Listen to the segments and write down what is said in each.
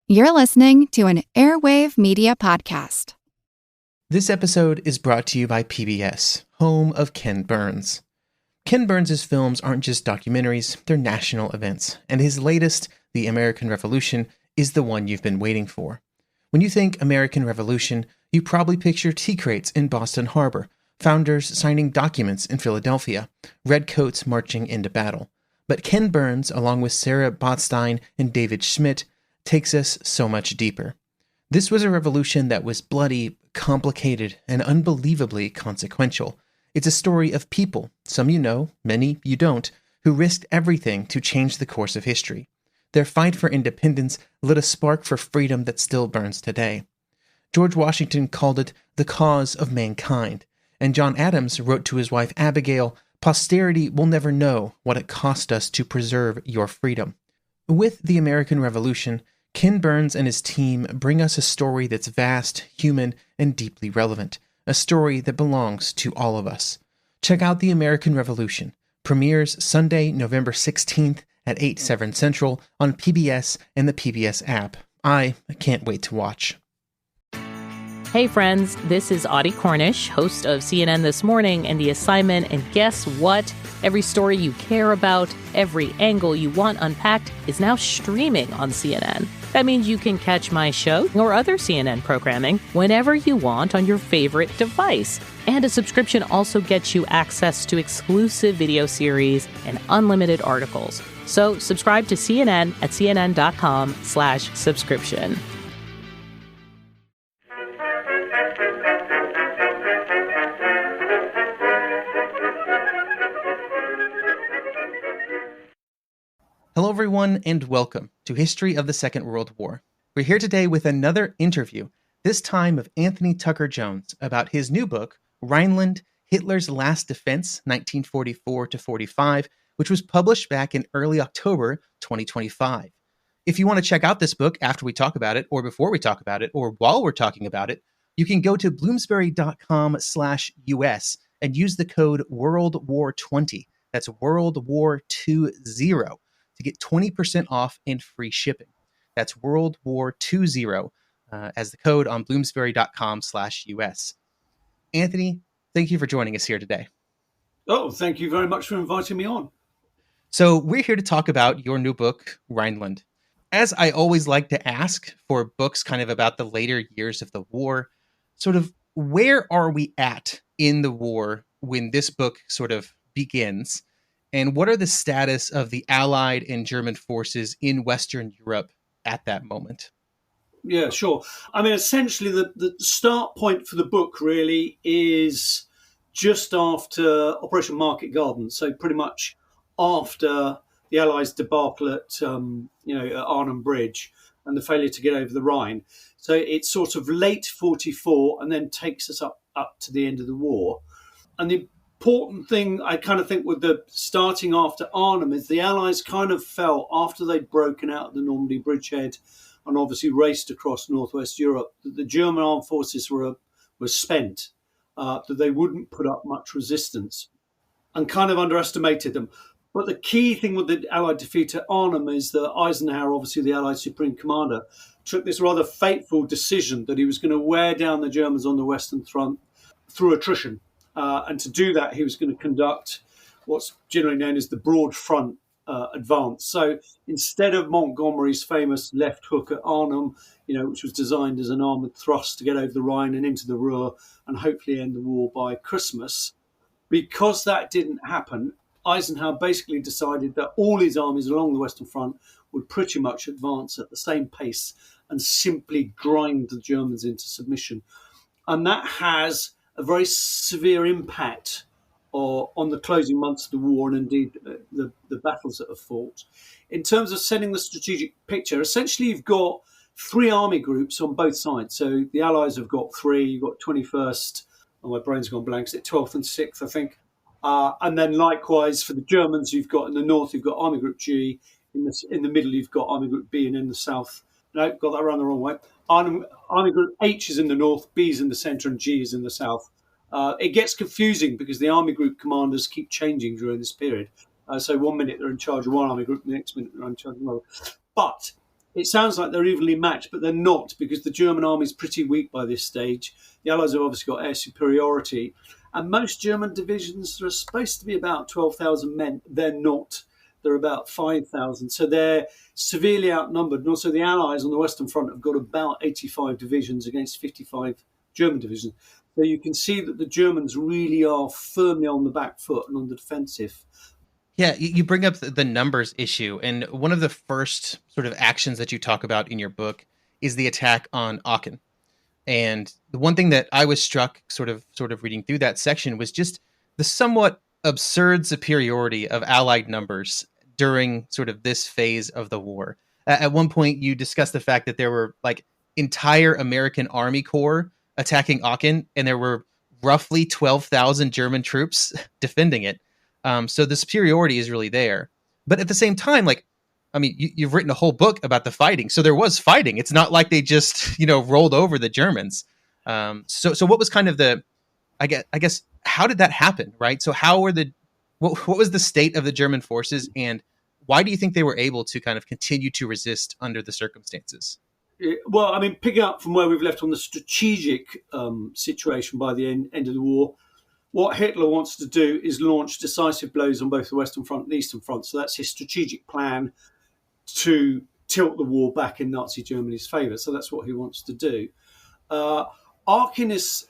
You're listening to an Airwave Media podcast. This episode is brought to you by PBS, home of Ken Burns. Ken Burns' films aren't just documentaries, they're national events, and his latest, The American Revolution, is the one you've been waiting for. When you think American Revolution, you probably picture tea crates in Boston Harbor, founders signing documents in Philadelphia, redcoats marching into battle. But Ken Burns, along with Sarah Botstein and David Schmidt, takes us so much deeper. This was a revolution that was bloody, complicated, and unbelievably consequential. It's a story of people, some you know, many you don't, who risked everything to change the course of history. Their fight for independence lit a spark for freedom that still burns today. George Washington called it the cause of mankind, and John Adams wrote to his wife Abigail, "Posterity will never know what it cost us to preserve your freedom." With the American Revolution, Ken Burns and his team bring us a story that's vast, human, and deeply relevant. A story that belongs to all of us. Check out The American Revolution. Premieres Sunday, November 16th at 8, 7 Central on PBS and the PBS app. I can't wait to watch. Hey friends, this is Audie Cornish, host of CNN This Morning and The Assignment, and guess what? Every story you care about, every angle you want unpacked is now streaming on CNN. That means you can catch my show or other CNN programming whenever you want on your favorite device. And a subscription also gets you access to exclusive video series and unlimited articles. So subscribe to CNN at cnn.com/subscription. Hello everyone and welcome to History of the Second World War. We're here today with another interview, this time of Anthony Tucker Jones, about his new book, Rhineland, Hitler's Last Defense, 1944-45, which was published back in early October 2025. If you want to check out this book after we talk about it, or before we talk about it, or while we're talking about it, you can go to bloomsbury.com/US and use the code WorldWar20. That's WorldWar20 to get 20% off and free shipping. That's World War 20 as the code on bloomsbury.com/US. Anthony, thank you for joining us here today. Oh, thank you very much for inviting me on. So we're here to talk about your new book, Rhineland. As I always like to ask for books kind of about the later years of the war, sort of where are we at in the war when this book sort of begins? And what are the status of the Allied and German forces in Western Europe at that moment? Yeah, sure. I mean, essentially, the start point for the book really is just after Operation Market Garden. So pretty much after the Allies' debacle at Arnhem Bridge and the failure to get over the Rhine. So it's sort of late 44 and then takes us up to the end of the war. And the important thing I kind of think with the starting after Arnhem is the Allies kind of felt after they'd broken out of the Normandy bridgehead and obviously raced across northwest Europe that the German armed forces were spent, that they wouldn't put up much resistance and kind of underestimated them. But the key thing with the Allied defeat at Arnhem is that Eisenhower, obviously the Allied Supreme Commander, took this rather fateful decision that he was going to wear down the Germans on the Western Front through attrition. And to do that, he was going to conduct what's generally known as the broad front advance. So instead of Montgomery's famous left hook at Arnhem, which was designed as an armoured thrust to get over the Rhine and into the Ruhr and hopefully end the war by Christmas, because that didn't happen, Eisenhower basically decided that all his armies along the Western Front would pretty much advance at the same pace and simply grind the Germans into submission. And that has a very severe impact on the closing months of the war and indeed the battles that are fought. In terms of setting the strategic picture, essentially you've got three army groups on both sides. So the Allies have got three. You've got 21st, my brain's gone blank, is it 12th and 6th, I think. And then likewise for the Germans, you've got in the north, you've got Army Group G. In the middle, you've got Army Group B, and in the south, no, got that around the wrong way. Army Group H is in the north, B is in the centre, and G is in the south. It gets confusing because the Army Group commanders keep changing during this period. So 1 minute they're in charge of one Army Group, the next minute they're in charge of another. But it sounds like they're evenly matched, but they're not, because the German army is pretty weak by this stage. The Allies have obviously got air superiority. And most German divisions are supposed to be about 12,000 men. They're not. They're about 5,000. So they're severely outnumbered. And also the Allies on the Western Front have got about 85 divisions against 55 German divisions. So you can see that the Germans really are firmly on the back foot and on the defensive. Yeah, you bring up the numbers issue, and one of the first sort of actions that you talk about in your book is the attack on Aachen. And the one thing that I was struck sort of reading through that section was just the somewhat absurd superiority of Allied numbers during sort of this phase of the war. At one point, you discussed the fact that there were like entire American Army Corps attacking Aachen, and there were roughly 12,000 German troops defending it. So the superiority is really there. But at the same time, like, I mean, you've written a whole book about the fighting. So there was fighting. It's not like they just, rolled over the Germans. So what was kind of I guess, how did that happen, right? So what was the state of the German forces, and why do you think they were able to kind of continue to resist under the circumstances? Well, I mean, picking up from where we've left on the strategic situation by the end of the war, what Hitler wants to do is launch decisive blows on both the Western Front and the Eastern Front. So that's his strategic plan to tilt the war back in Nazi Germany's favour. So that's what he wants to do. Aachen is,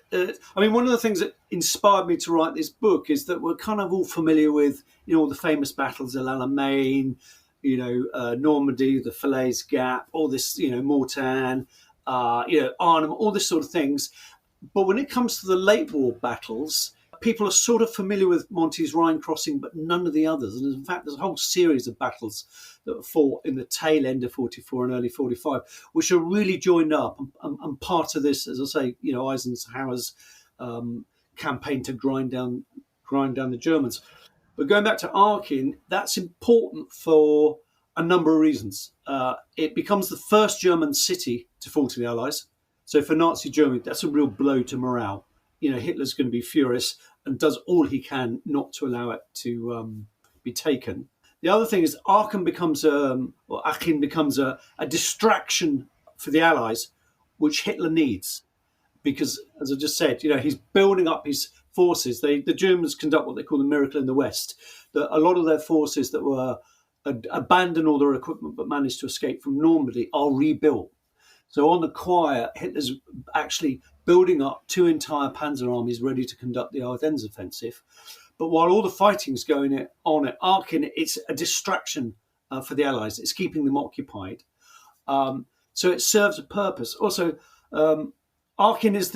one of the things that inspired me to write this book is that we're kind of all familiar with, all the famous battles of Alamein, Normandy, the Falaise Gap, all this, Mortain, Arnhem, all this sort of things. But when it comes to the late war battles, people are sort of familiar with Monty's Rhine crossing, but none of the others. And in fact, there's a whole series of battles that were fought in the tail end of 44 and early 45, which are really joined up. And part of this, as I say, Eisenhower's campaign to grind down the Germans. But going back to Aachen, that's important for a number of reasons. It becomes the first German city to fall to the Allies. So for Nazi Germany, that's a real blow to morale. Hitler's going to be furious and does all he can not to allow it to be taken. The other thing is Aachen becomes a distraction for the Allies, which Hitler needs. Because, as I just said, he's building up his forces. The Germans conduct what they call the miracle in the West. A lot of their forces that were abandoned all their equipment but managed to escape from Normandy are rebuilt. So on the quiet, Hitler's actually building up two entire panzer armies ready to conduct the Ardennes offensive. But while all the fighting's going on at Aachen, it's a distraction for the Allies. It's keeping them occupied. So it serves a purpose. Also, Aachen is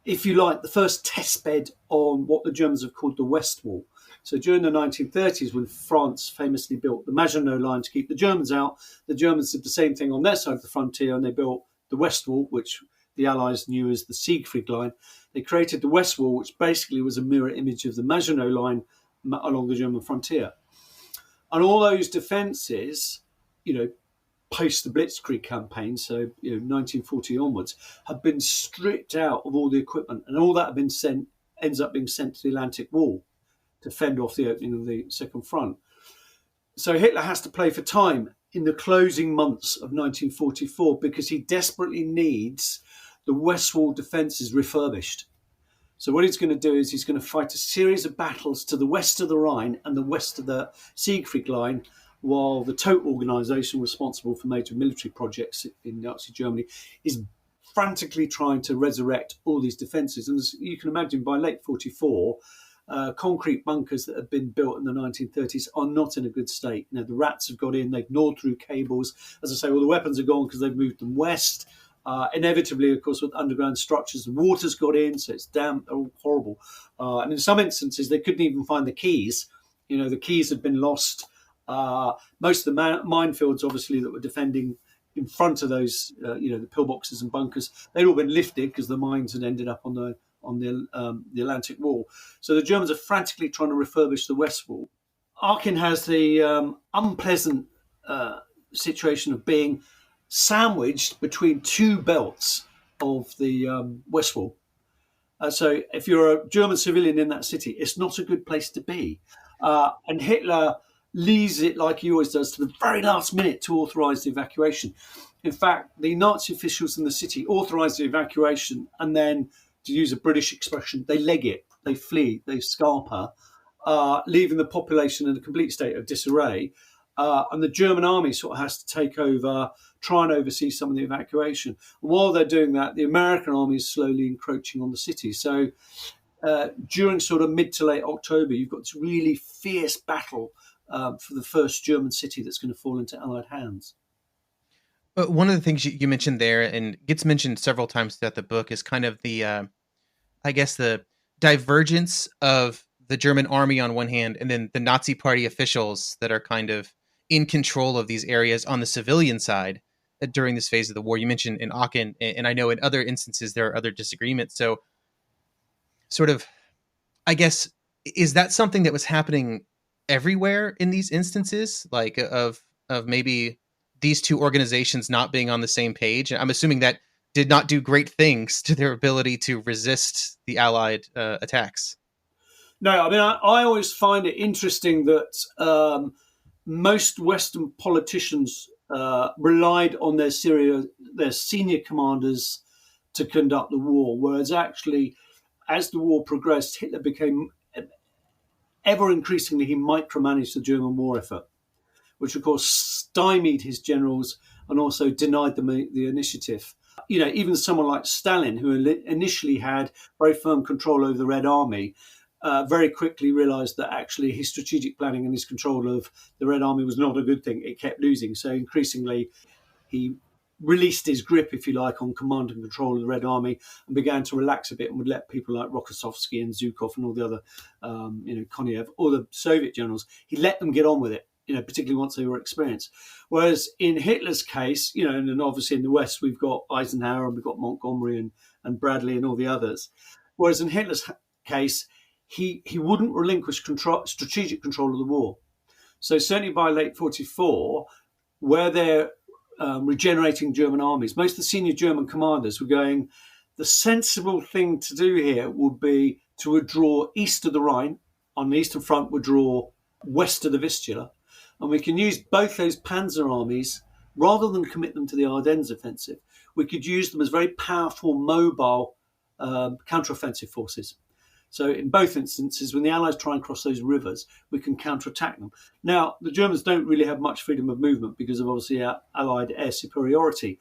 if you like, the first test bed on what the Germans have called the West Wall. So during the 1930s, when France famously built the Maginot Line to keep the Germans out, the Germans did the same thing on their side of the frontier, and they built the West Wall, which the Allies knew as the Siegfried Line. They created the West Wall, which basically was a mirror image of the Maginot Line along the German frontier. And all those defences, post the Blitzkrieg campaign, so 1940 onwards, have been stripped out of all the equipment, and all that ends up being sent to the Atlantic Wall to fend off the opening of the Second Front. So Hitler has to play for time in the closing months of 1944 because he desperately needs the West Wall defences refurbished. So what he's going to do is he's going to fight a series of battles to the west of the Rhine and the west of the Siegfried Line, while the total organisation responsible for major military projects in Nazi Germany is frantically trying to resurrect all these defences. And as you can imagine, by late 44, concrete bunkers that have been built in the 1930s are not in a good state. The rats have got in, they've gnawed through cables. As I say, all the weapons are gone because they've moved them west. Inevitably, of course, with underground structures, the water's got in, so it's damp, they're all horrible. And in some instances, they couldn't even find the keys. The keys had been lost. Most of the minefields, obviously, that were defending in front of those, the pillboxes and bunkers, they'd all been lifted because the mines had ended up on the Atlantic Wall. So the Germans are frantically trying to refurbish the West Wall. Aachen has the unpleasant situation of being sandwiched between two belts of the West Wall. So if you're a German civilian in that city, it's not a good place to be. And Hitler leaves it, like he always does, to the very last minute to authorise the evacuation. In fact, the Nazi officials in the city authorise the evacuation, and then, to use a British expression, they leg it, they flee, they scarper, leaving the population in a complete state of disarray. And the German army sort of has to take over, try and oversee some of the evacuation. And while they're doing that, the American army is slowly encroaching on the city. So during sort of mid to late October, you've got this really fierce battle for the first German city that's going to fall into Allied hands. But one of the things you mentioned there, and gets mentioned several times throughout the book, is kind of the, I guess, the divergence of the German army on one hand, and then the Nazi Party officials that are kind of in control of these areas on the civilian side during this phase of the war. You mentioned in Aachen, and I know in other instances there are other disagreements. So sort of, I guess, is that something that was happening everywhere in these instances, like of maybe these two organizations not being on the same page? I'm assuming that did not do great things to their ability to resist the Allied attacks. No, I mean, I always find it interesting that most Western politicians relied on their senior commanders to conduct the war, whereas actually, as the war progressed, Hitler became ever increasingly, he micromanaged the German war effort, which of course stymied his generals and also denied them the initiative. You know, even someone like Stalin, who initially had very firm control over the Red Army, very quickly realised that actually his strategic planning and his control of the Red Army was not a good thing. It kept losing. So increasingly, he released his grip, if you like, on command and control of the Red Army and began to relax a bit and would let people like Rokossovsky and Zhukov and all the other, Konev, all the Soviet generals, he let them get on with it, particularly once they were experienced. Whereas in Hitler's case, and then obviously in the West, we've got Eisenhower and we've got Montgomery and Bradley and all the others. Whereas in Hitler's case, he wouldn't relinquish strategic control of the war. So certainly by late 1944, where they're regenerating German armies, most of the senior German commanders were going, the sensible thing to do here would be to withdraw east of the Rhine, on the Eastern Front withdraw west of the Vistula, and we can use both those panzer armies, rather than commit them to the Ardennes offensive, we could use them as very powerful, mobile counteroffensive forces. So in both instances, when the Allies try and cross those rivers, we can counterattack them. Now, the Germans don't really have much freedom of movement because of obviously our Allied air superiority.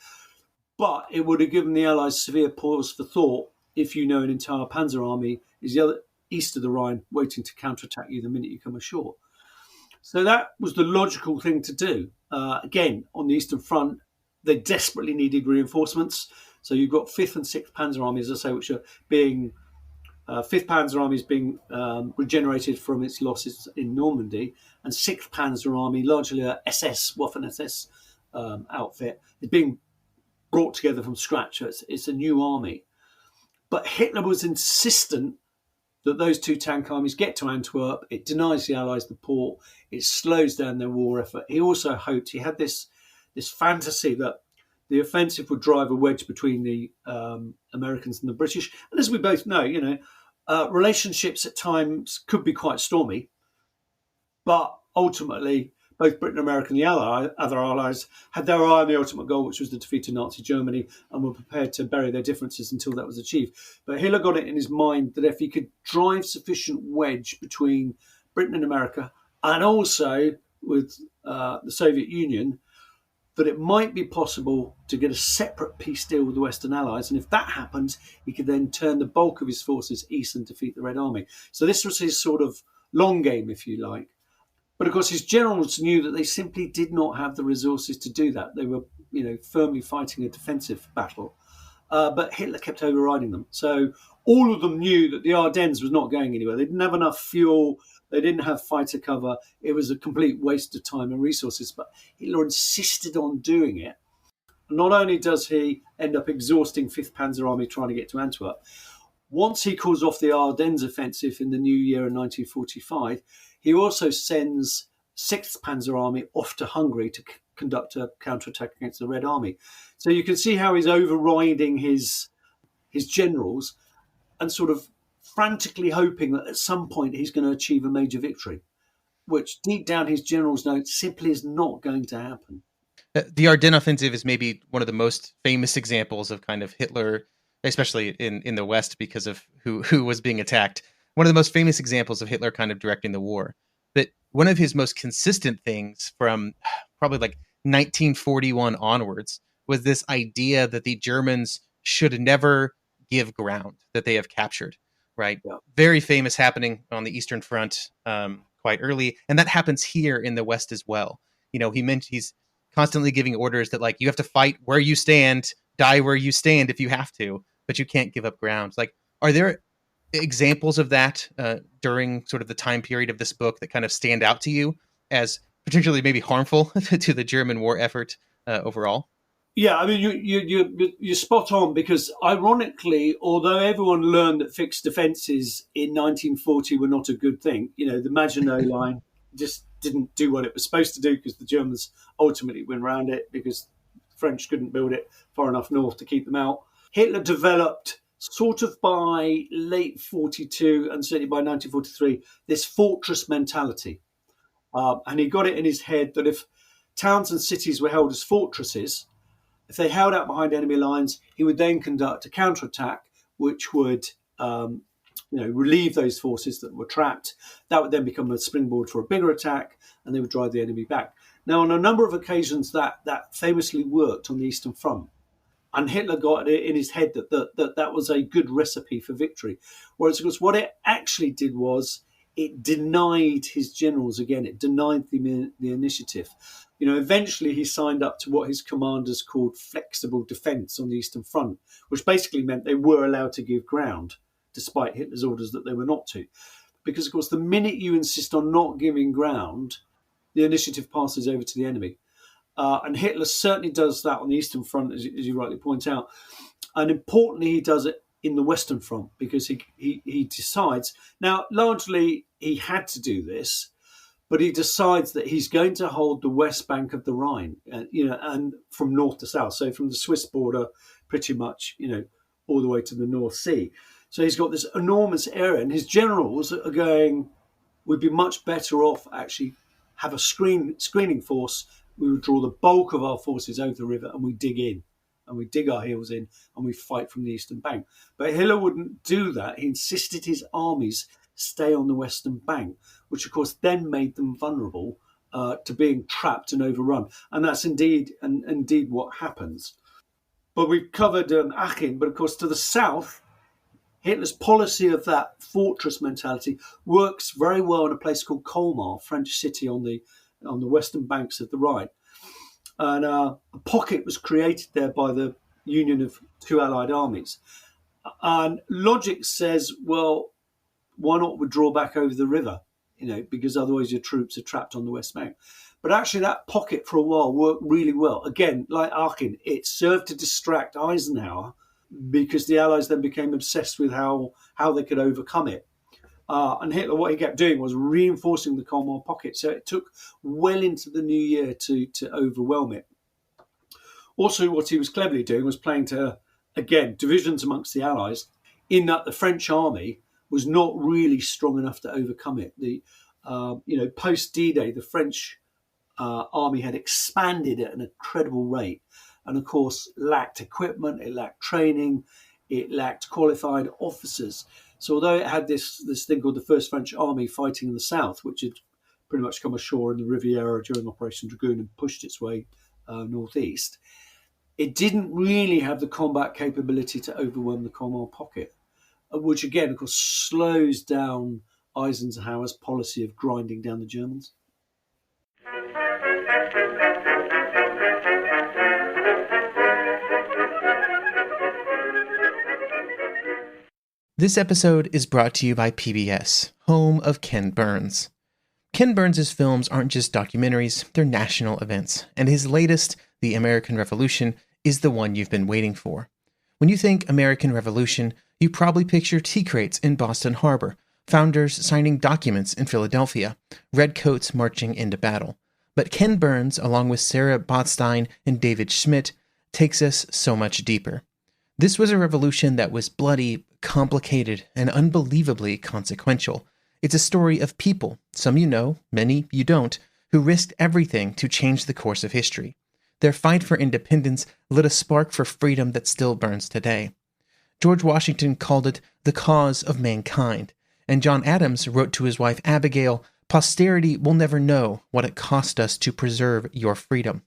But it would have given the Allies severe pause for thought if an entire panzer army is the other east of the Rhine waiting to counterattack you the minute you come ashore. So that was the logical thing to do. Again, on the Eastern Front, they desperately needed reinforcements. So you've got 5th and 6th Panzer Armies, as I say, which are being... 5th Panzer Army is being regenerated from its losses in Normandy, and 6th Panzer Army, largely a SS, Waffen-SS outfit, is being brought together from scratch. So it's a new army. But Hitler was insistent that those two tank armies get to Antwerp. It denies the Allies the port. It slows down their war effort. He also hoped, he had this fantasy that the offensive would drive a wedge between the Americans and the British. And as we both know, relationships at times could be quite stormy. But ultimately, both Britain and America and the other allies had their eye on the ultimate goal, which was the defeat of Nazi Germany, and were prepared to bury their differences until that was achieved. But Hitler got it in his mind that if he could drive sufficient wedge between Britain and America, and also with the Soviet Union, that it might be possible to get a separate peace deal with the Western Allies. And if that happens, he could then turn the bulk of his forces east and defeat the Red Army. So this was his sort of long game, if you like. But of course, his generals knew that they simply did not have the resources to do that. They were, firmly fighting a defensive battle. But Hitler kept overriding them. So all of them knew that the Ardennes was not going anywhere. They didn't have enough fuel. They didn't have fighter cover. It was a complete waste of time and resources. But Hitler insisted on doing it. Not only does he end up exhausting 5th Panzer Army trying to get to Antwerp, once he calls off the Ardennes offensive in the new year in 1945, he also sends 6th Panzer Army off to Hungary to conduct a counterattack against the Red Army. So you can see how he's overriding his generals and sort of frantically hoping that at some point he's going to achieve a major victory. which deep down his generals know simply is not going to happen. The Ardennes Offensive is maybe one of the most famous examples of kind of Hitler, especially in the West because of who was being attacked. One of the most famous examples of Hitler kind of directing the war. But one of his most consistent things from probably like 1941 onwards was this idea that the Germans should never give ground that they have captured, right? Yeah. Very famous happening on the Eastern Front quite early. And that happens here in the West as well. You know, he's constantly giving orders that like, you have to fight where you stand, die where you stand if you have to, but you can't give up ground. Like, are there examples of that during sort of the time period of this book that kind of stand out to you as particularly maybe harmful to the German war effort overall? Yeah, I mean, you're spot on, because ironically, although everyone learned that fixed defences in 1940 were not a good thing, you know, the Maginot Line just didn't do what it was supposed to do because the Germans ultimately went around it because the French couldn't build it far enough north to keep them out. Hitler developed sort of by late 42 and certainly by 1943 this fortress mentality. And he got it in his head that if towns and cities were held as fortresses, if they held out behind enemy lines, he would then conduct a counterattack, which would relieve those forces that were trapped. That would then become a springboard for a bigger attack, and they would drive the enemy back. Now, on a number of occasions, that famously worked on the Eastern Front. And Hitler got it in his head that was a good recipe for victory. Whereas, of course, what it actually did was it denied his generals again. It denied the initiative. You know, eventually he signed up to what his commanders called flexible defence on the Eastern Front, which basically meant they were allowed to give ground, despite Hitler's orders that they were not to. Because, of course, the minute you insist on not giving ground, the initiative passes over to the enemy. And Hitler certainly does that on the Eastern Front, as you rightly point out. And importantly, he does it in the Western Front because he decides. Now, largely, he had to do this, but he decides that he's going to hold the west bank of the Rhine, and from north to south. So from the Swiss border, pretty much, all the way to the North Sea. So he's got this enormous area, and his generals are going, we'd be much better off actually have a screening force. We would draw the bulk of our forces over the river and we dig in. And we dig our heels in and we fight from the eastern bank. But Hitler wouldn't do that. He insisted his armies stay on the western bank, which of course then made them vulnerable to being trapped and overrun. And that's indeed what happens. But we've covered Aachen, but of course to the south, Hitler's policy of that fortress mentality works very well in a place called Colmar, French city on the western banks of the Rhine. And a pocket was created there by the union of two Allied armies. And logic says, well, why not withdraw back over the river? Because otherwise your troops are trapped on the west bank. But actually that pocket for a while worked really well. Again, like Aachen, it served to distract Eisenhower because the Allies then became obsessed with how they could overcome it. And Hitler, what he kept doing was reinforcing the Colmar pocket. So it took well into the new year to overwhelm it. Also, what he was cleverly doing was playing to, again, divisions amongst the Allies, in that the French army was not really strong enough to overcome it. Post D-Day, the French army had expanded at an incredible rate and, of course, lacked equipment, it lacked training, it lacked qualified officers. So although it had this thing called the First French Army fighting in the south, which had pretty much come ashore in the Riviera during Operation Dragoon and pushed its way northeast, it didn't really have the combat capability to overwhelm the Colmar pocket, which again, of course, slows down Eisenhower's policy of grinding down the Germans. This episode is brought to you by PBS, home of Ken Burns. Ken Burns' films aren't just documentaries, they're national events, and his latest, The American Revolution, is the one you've been waiting for. When you think American Revolution, you probably picture tea crates in Boston Harbor, founders signing documents in Philadelphia, redcoats marching into battle. But Ken Burns, along with Sarah Botstein and David Schmidt, takes us so much deeper. This was a revolution that was bloody, complicated, and unbelievably consequential, It's a story of people, some you know, many you don't, who risked everything to change the course of history. Their fight for independence lit a spark for freedom that still burns today. George Washington called it the cause of mankind, and John Adams wrote to his wife Abigail, "Posterity will never know what it cost us to preserve your freedom."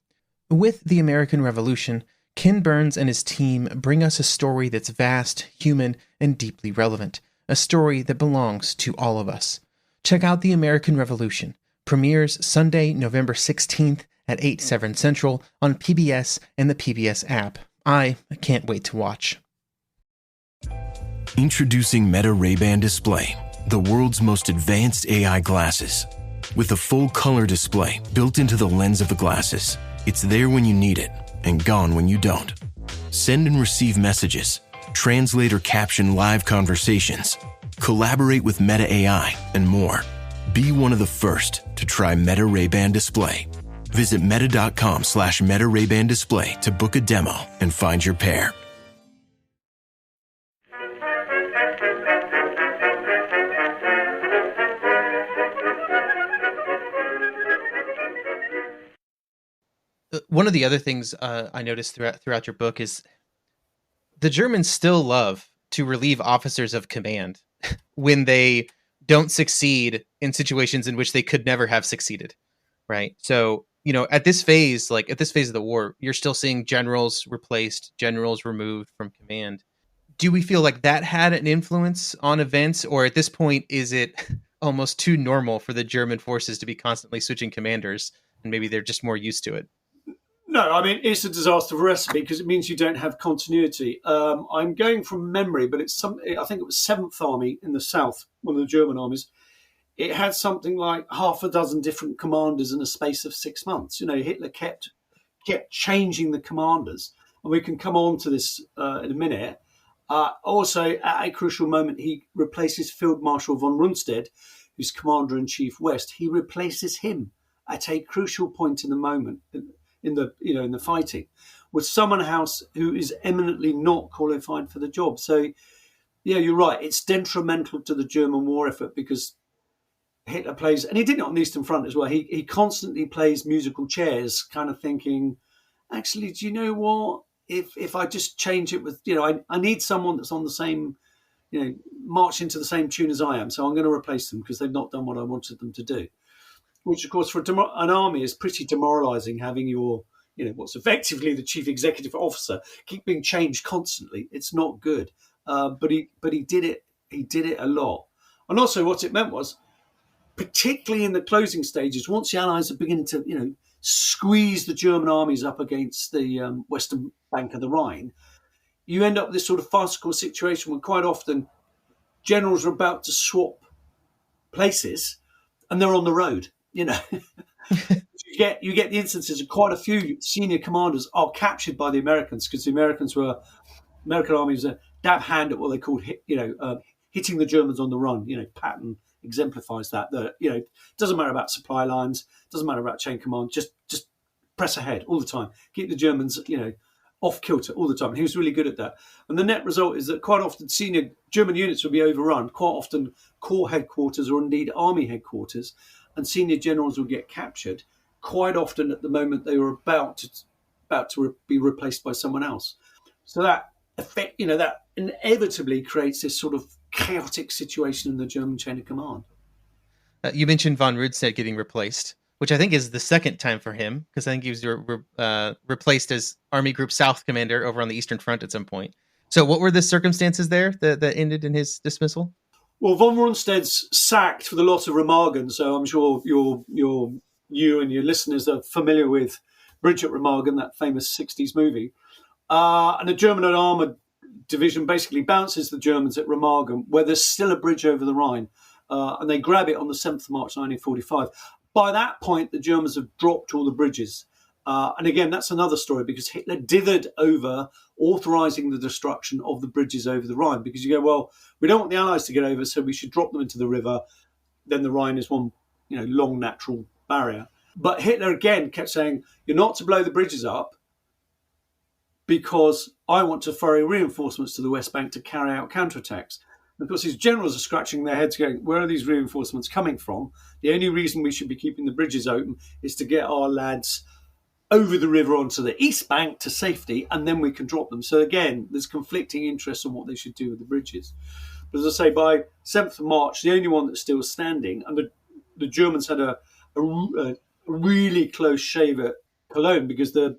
With the American Revolution, Ken Burns and his team bring us a story that's vast, human, and deeply relevant, a story that belongs to all of us. Check out The American Revolution. Premieres Sunday, November 16th at 8/7 Central on PBS and the PBS app. I can't wait to watch. Introducing Meta Ray-Ban Display, the world's most advanced AI glasses. With a full color display built into the lens of the glasses, it's there when you need it and gone when you don't. Send and receive messages, translate or caption live conversations, collaborate with Meta AI, and more. Be one of the first to try Meta Ray-Ban Display. Visit meta.com/Meta Ray-Ban Display to book a demo and find your pair. One of the other things I noticed throughout your book is the Germans still love to relieve officers of command when they don't succeed in situations in which they could never have succeeded, right? So, at this phase of the war, you're still seeing generals replaced, generals removed from command. Do we feel like that had an influence on events, or at this point, is it almost too normal for the German forces to be constantly switching commanders, and maybe they're just more used to it? No, I mean, it's a disaster recipe because it means you don't have continuity. I'm going from memory, but I think it was 7th Army in the south, one of the German armies. It had something like half a dozen different commanders in a space of 6 months. Hitler kept changing the commanders, and we can come on to this in a minute. Also, at a crucial moment, he replaces Field Marshal von Rundstedt, who's Commander-in-Chief West. He replaces him at a crucial point in the moment. In the fighting, with someone else who is eminently not qualified for the job. So, yeah, you're right. It's detrimental to the German war effort because Hitler plays, and he did it on the Eastern Front as well. He constantly plays musical chairs, kind of thinking, actually, do you know what? If I just change it with, I need someone that's on the same, march into the same tune as I am. So I'm going to replace them because they've not done what I wanted them to do. Which, of course, for an army is pretty demoralising, having your, what's effectively the chief executive officer keep being changed constantly. It's not good. But he did it. He did it a lot. And also, what it meant was, particularly in the closing stages, once the Allies are beginning to, squeeze the German armies up against the western bank of the Rhine, you end up with this sort of farcical situation where quite often generals are about to swap places and they're on the road. You get the instances of quite a few senior commanders are captured by the Americans because the American armies are dab hand at what they called hitting the Germans on the run. Patton exemplifies that. Doesn't matter about supply lines, doesn't matter about chain command, just press ahead all the time, keep the Germans off kilter all the time. And he was really good at that. And the net result is that quite often senior German units will be overrun. Quite often corps headquarters or indeed army headquarters. And senior generals will get captured quite often at the moment they were about to be replaced by someone else. So that effect, that inevitably creates this sort of chaotic situation in the German chain of command. You mentioned von Rundstedt getting replaced, which I think is the second time for him, because I think he was replaced as Army Group South commander over on the Eastern Front at some point. So what were the circumstances there that ended in his dismissal? Well, von Rundstedt's sacked for the loss of Remagen, so I'm sure you and your listeners are familiar with Bridge at Remagen, that famous 60s movie. And the German Armoured Division basically bounces the Germans at Remagen, where there's still a bridge over the Rhine, and they grab it on the 7th of March 1945. By that point, the Germans have dropped all the bridges. And again, that's another story because Hitler dithered over authorising the destruction of the bridges over the Rhine because you go, well, we don't want the Allies to get over, so we should drop them into the river. Then the Rhine is one, long natural barrier. But Hitler again kept saying, you're not to blow the bridges up because I want to ferry reinforcements to the West Bank to carry out counterattacks. Of course, his generals are scratching their heads going, where are these reinforcements coming from? The only reason we should be keeping the bridges open is to get our lads over the river onto the east bank to safety, and then we can drop them. So again, there's conflicting interests on what they should do with the bridges. But as I say, by 7th of March, the only one that's still standing, and the Germans had a really close shave at Cologne, because the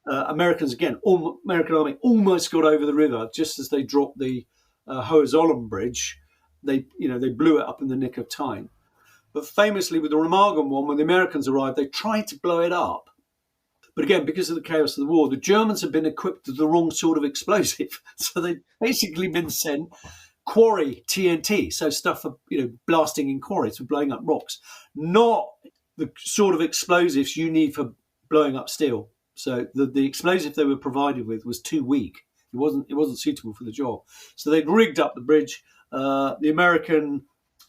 Americans, again, American army almost got over the river just as they dropped the Hohenzollern bridge. They blew it up in the nick of time. But famously, with the Remagen one, when the Americans arrived, they tried to blow it up. But again, because of the chaos of the war, the Germans had been equipped with the wrong sort of explosive. So they'd basically been sent quarry TNT, so stuff for blasting in quarries, for blowing up rocks, not the sort of explosives you need for blowing up steel. So the explosive they were provided with was too weak. It wasn't suitable for the job. So they'd rigged up the bridge. The American,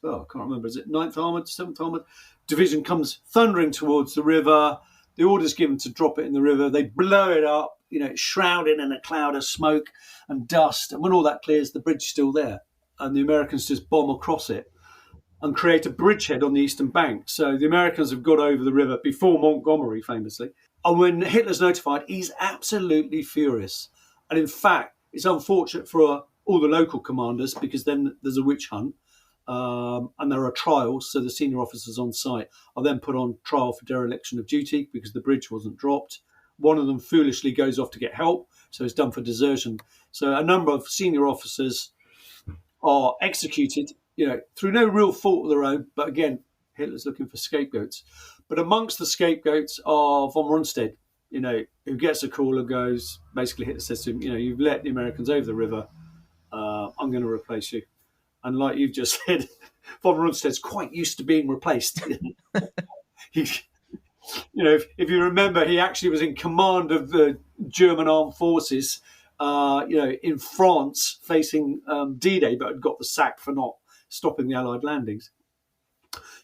I can't remember, is it 9th Armoured, 7th Armoured Division comes thundering towards the river. The order's given to drop it in the river. They blow it up, it's shrouded in a cloud of smoke and dust. And when all that clears, the bridge's still there. And the Americans just bomb across it and create a bridgehead on the eastern bank. So the Americans have got over the river before Montgomery, famously. And when Hitler's notified, he's absolutely furious. And in fact, it's unfortunate for all the local commanders, because then there's a witch hunt and there are trials. So the senior officers on site are then put on trial for dereliction of duty because the bridge wasn't dropped. One of them foolishly goes off to get help, so it's done for desertion. So a number of senior officers are executed, through no real fault of their own. But again, Hitler's looking for scapegoats. But amongst the scapegoats are von Rundstedt, who gets a call and goes, basically Hitler says to him, you've let the Americans over the river. I'm going to replace you. And like you've just said, von Rundstedt's quite used to being replaced. If you remember, he actually was in command of the German armed forces, in France facing D-Day, but had got the sack for not stopping the Allied landings.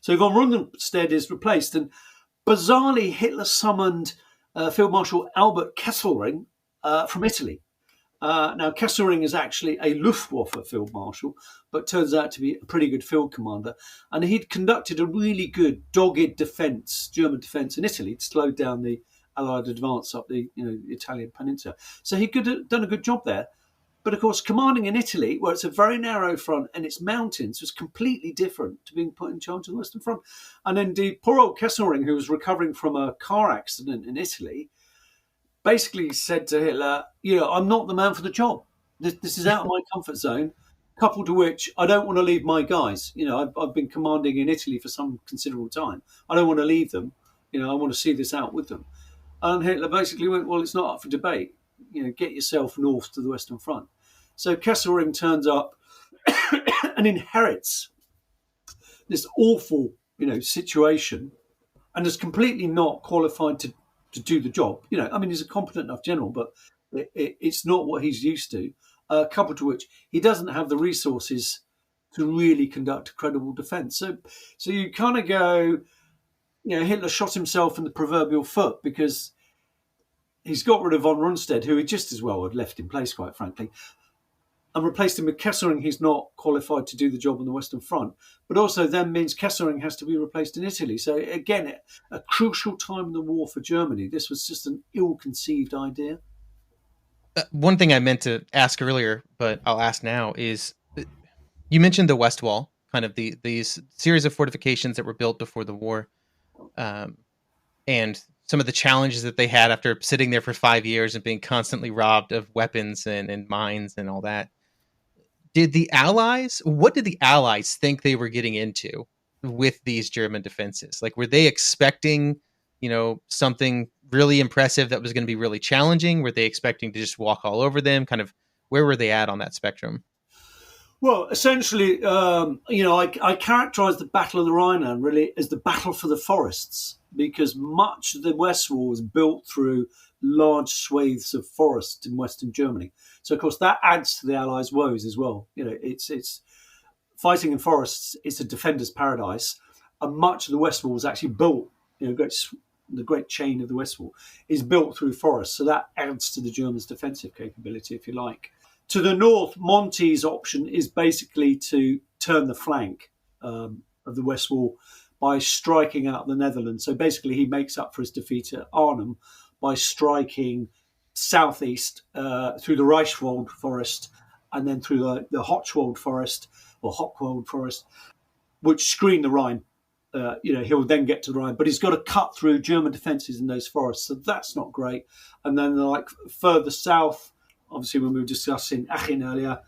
So von Rundstedt is replaced, and bizarrely, Hitler summoned Field Marshal Albert Kesselring from Italy. Now, Kesselring is actually a Luftwaffe field marshal, but turns out to be a pretty good field commander. And he'd conducted a really good, dogged defence, German defence in Italy, to slow down the Allied advance up the Italian peninsula. So he could have done a good job there. But of course, commanding in Italy, where it's a very narrow front and it's mountains, was completely different to being put in charge of the Western Front. And indeed, poor old Kesselring, who was recovering from a car accident in Italy, basically said to Hitler, I'm not the man for the job. This is out of my comfort zone, coupled to which I don't want to leave my guys. I've been commanding in Italy for some considerable time. I don't want to leave them. I want to see this out with them. And Hitler basically went, well, it's not up for debate. Get yourself north to the Western Front. So Kesselring turns up and inherits this awful, situation, and is completely not qualified to do the job. He's a competent enough general, but it's not what he's used to. Coupled to which, he doesn't have the resources to really conduct a credible defence. So you kind of go, Hitler shot himself in the proverbial foot, because he's got rid of von Rundstedt, who he just as well had left in place, quite frankly, and replaced him with Kesselring. He's not qualified to do the job on the Western Front, but also then means Kesselring has to be replaced in Italy. So again, a crucial time in the war for Germany. This was just an ill-conceived idea. One thing I meant to ask earlier, but I'll ask now, is you mentioned the West Wall, kind of these series of fortifications that were built before the war, and some of the challenges that they had after sitting there for 5 years and being constantly robbed of weapons and mines and all that. What did the Allies think they were getting into with these German defenses? Like, were they expecting, something really impressive that was going to be really challenging? Were they expecting to just walk all over them? Kind of, where were they at on that spectrum? Well, essentially, I characterise the Battle of the Rhineland really as the battle for the forests, because much of the West Wall was built through large swathes of forest in Western Germany. So, of course, that adds to the Allies' woes as well. It's fighting in forests. It's a defender's paradise, and much of the West Wall was actually built. The great chain of the West Wall is built through forests, so that adds to the Germans' defensive capability, if you like. To the north, Monty's option is basically to turn the flank of the West Wall by striking out the Netherlands. So basically, he makes up for his defeat at Arnhem by striking southeast through the Reichswald forest and then through the Hochwald forest or Hochwald forest, which screen the Rhine. He'll then get to the Rhine, but he's got to cut through German defences in those forests, so that's not great. And then, like further south, obviously when we were discussing Aachen earlier,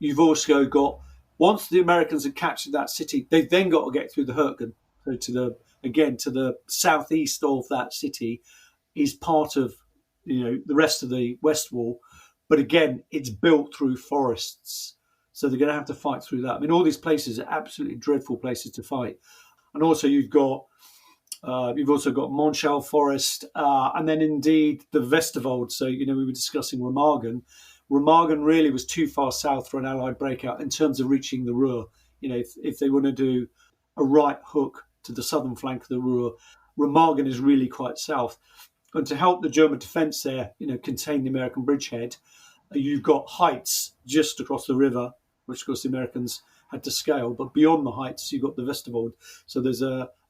you've also got, once the Americans had captured that city, they've then got to get through the Hürtgen. So to the southeast of that city is part of the rest of the West Wall, but again, it's built through forests, so they're going to have to fight through that. I mean, all these places are absolutely dreadful places to fight. And also you've also got Monschau Forest, and then indeed the Westerwald. So, we were discussing Remagen. Remagen really was too far south for an Allied breakout in terms of reaching the Ruhr. If they want to do a right hook to the southern flank of the Ruhr, Remagen is really quite south. And to help the German defence there, contain the American bridgehead, you've got heights just across the river, which of course the Americans had to scale. But beyond the heights, you've got the Westerwald. So there's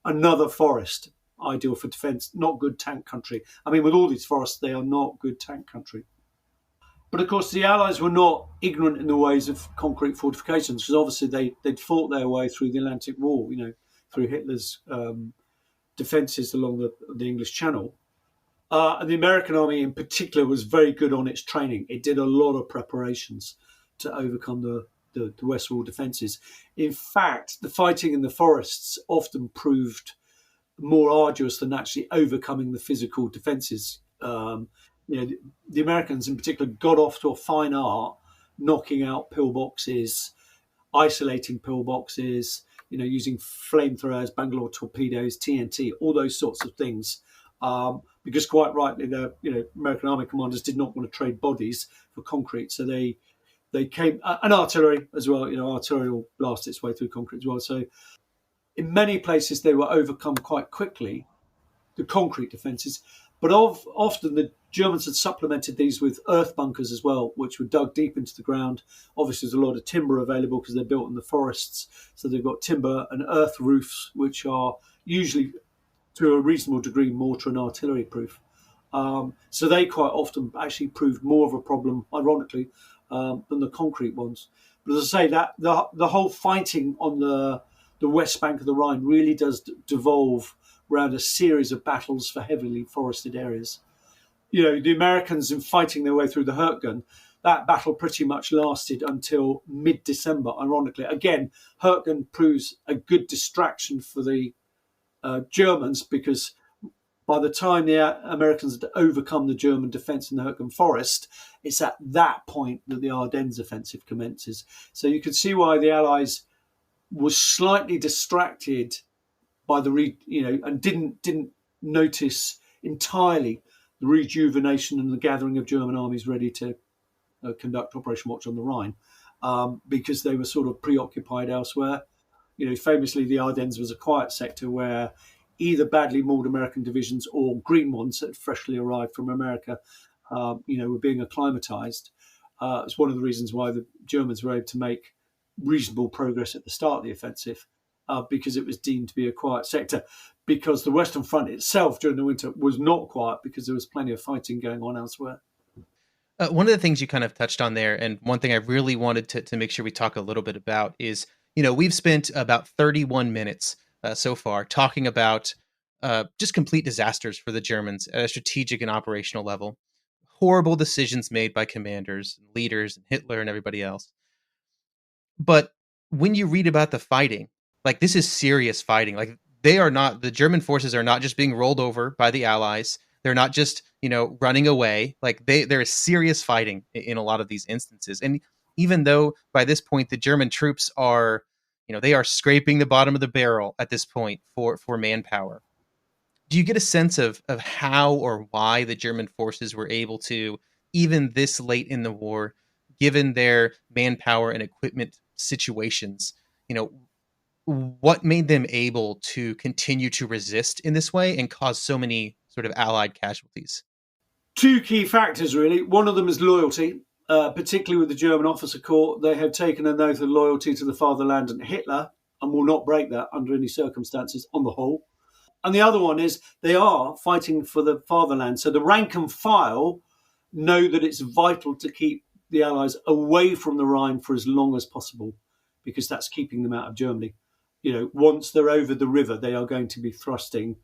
another forest, ideal for defence, not good tank country. I mean, with all these forests, they are not good tank country. But of course, the Allies were not ignorant in the ways of concrete fortifications, because obviously they'd fought their way through the Atlantic Wall, through Hitler's defences along the English Channel. And the American army in particular was very good on its training. It did a lot of preparations to overcome the West Wall defences. In fact, the fighting in the forests often proved more arduous than actually overcoming the physical defences. The Americans in particular got off to a fine art, knocking out pillboxes, isolating pillboxes, using flamethrowers, Bangalore torpedoes, TNT, all those sorts of things. Because quite rightly, the American army commanders did not want to trade bodies for concrete, so they came, and artillery as well. Artillery will blast its way through concrete as well. So in many places they were overcome quite quickly, the concrete defences. But often the Germans had supplemented these with earth bunkers as well, which were dug deep into the ground. Obviously, there's a lot of timber available because they're built in the forests. So they've got timber and earth roofs, which are usually, to a reasonable degree, mortar and artillery proof. So they quite often actually proved more of a problem, ironically, than the concrete ones. But as I say, that the whole fighting on the west bank of the Rhine really does devolve around a series of battles for heavily forested areas. The Americans, in fighting their way through the Hürtgen, that battle pretty much lasted until mid-December, ironically. Again, Hürtgen proves a good distraction for the Germans, because by the time the Americans had overcome the German defence in the Hürtgen forest, it's at that point that the Ardennes offensive commences. So you can see why the Allies were slightly distracted by and didn't notice entirely the rejuvenation and the gathering of German armies ready to conduct Operation Watch on the Rhine, because they were sort of preoccupied elsewhere. Famously, the Ardennes was a quiet sector where either badly mauled American divisions or green ones that had freshly arrived from America, were being acclimatized. It's one of the reasons why the Germans were able to make reasonable progress at the start of the offensive, because it was deemed to be a quiet sector. Because the Western Front itself during the winter was not quiet, because there was plenty of fighting going on elsewhere. One of the things you kind of touched on there, and one thing I really wanted to make sure we talk a little bit about is, we've spent about 31 minutes so far talking about just complete disasters for the Germans at a strategic and operational level. Horrible decisions made by commanders, leaders, and Hitler and everybody else. But when you read about the fighting, like, this is serious fighting. Like, the German forces are not just being rolled over by the Allies. They're not just, running away. Like, there is serious fighting in a lot of these instances. And even though by this point the German troops are, they are scraping the bottom of the barrel at this point for manpower, do you get a sense of how or why the German forces were able to, even this late in the war, given their manpower and equipment situations, what made them able to continue to resist in this way and cause so many sort of Allied casualties? Two key factors, really. One of them is loyalty. particularly with the German officer corps. They have taken an oath of loyalty to the fatherland and Hitler and will not break that under any circumstances on the whole. And the other one is they are fighting for the fatherland. So the rank and file know that it's vital to keep the Allies away from the Rhine for as long as possible, because that's keeping them out of Germany. Once they're over the river, they are going to be thrusting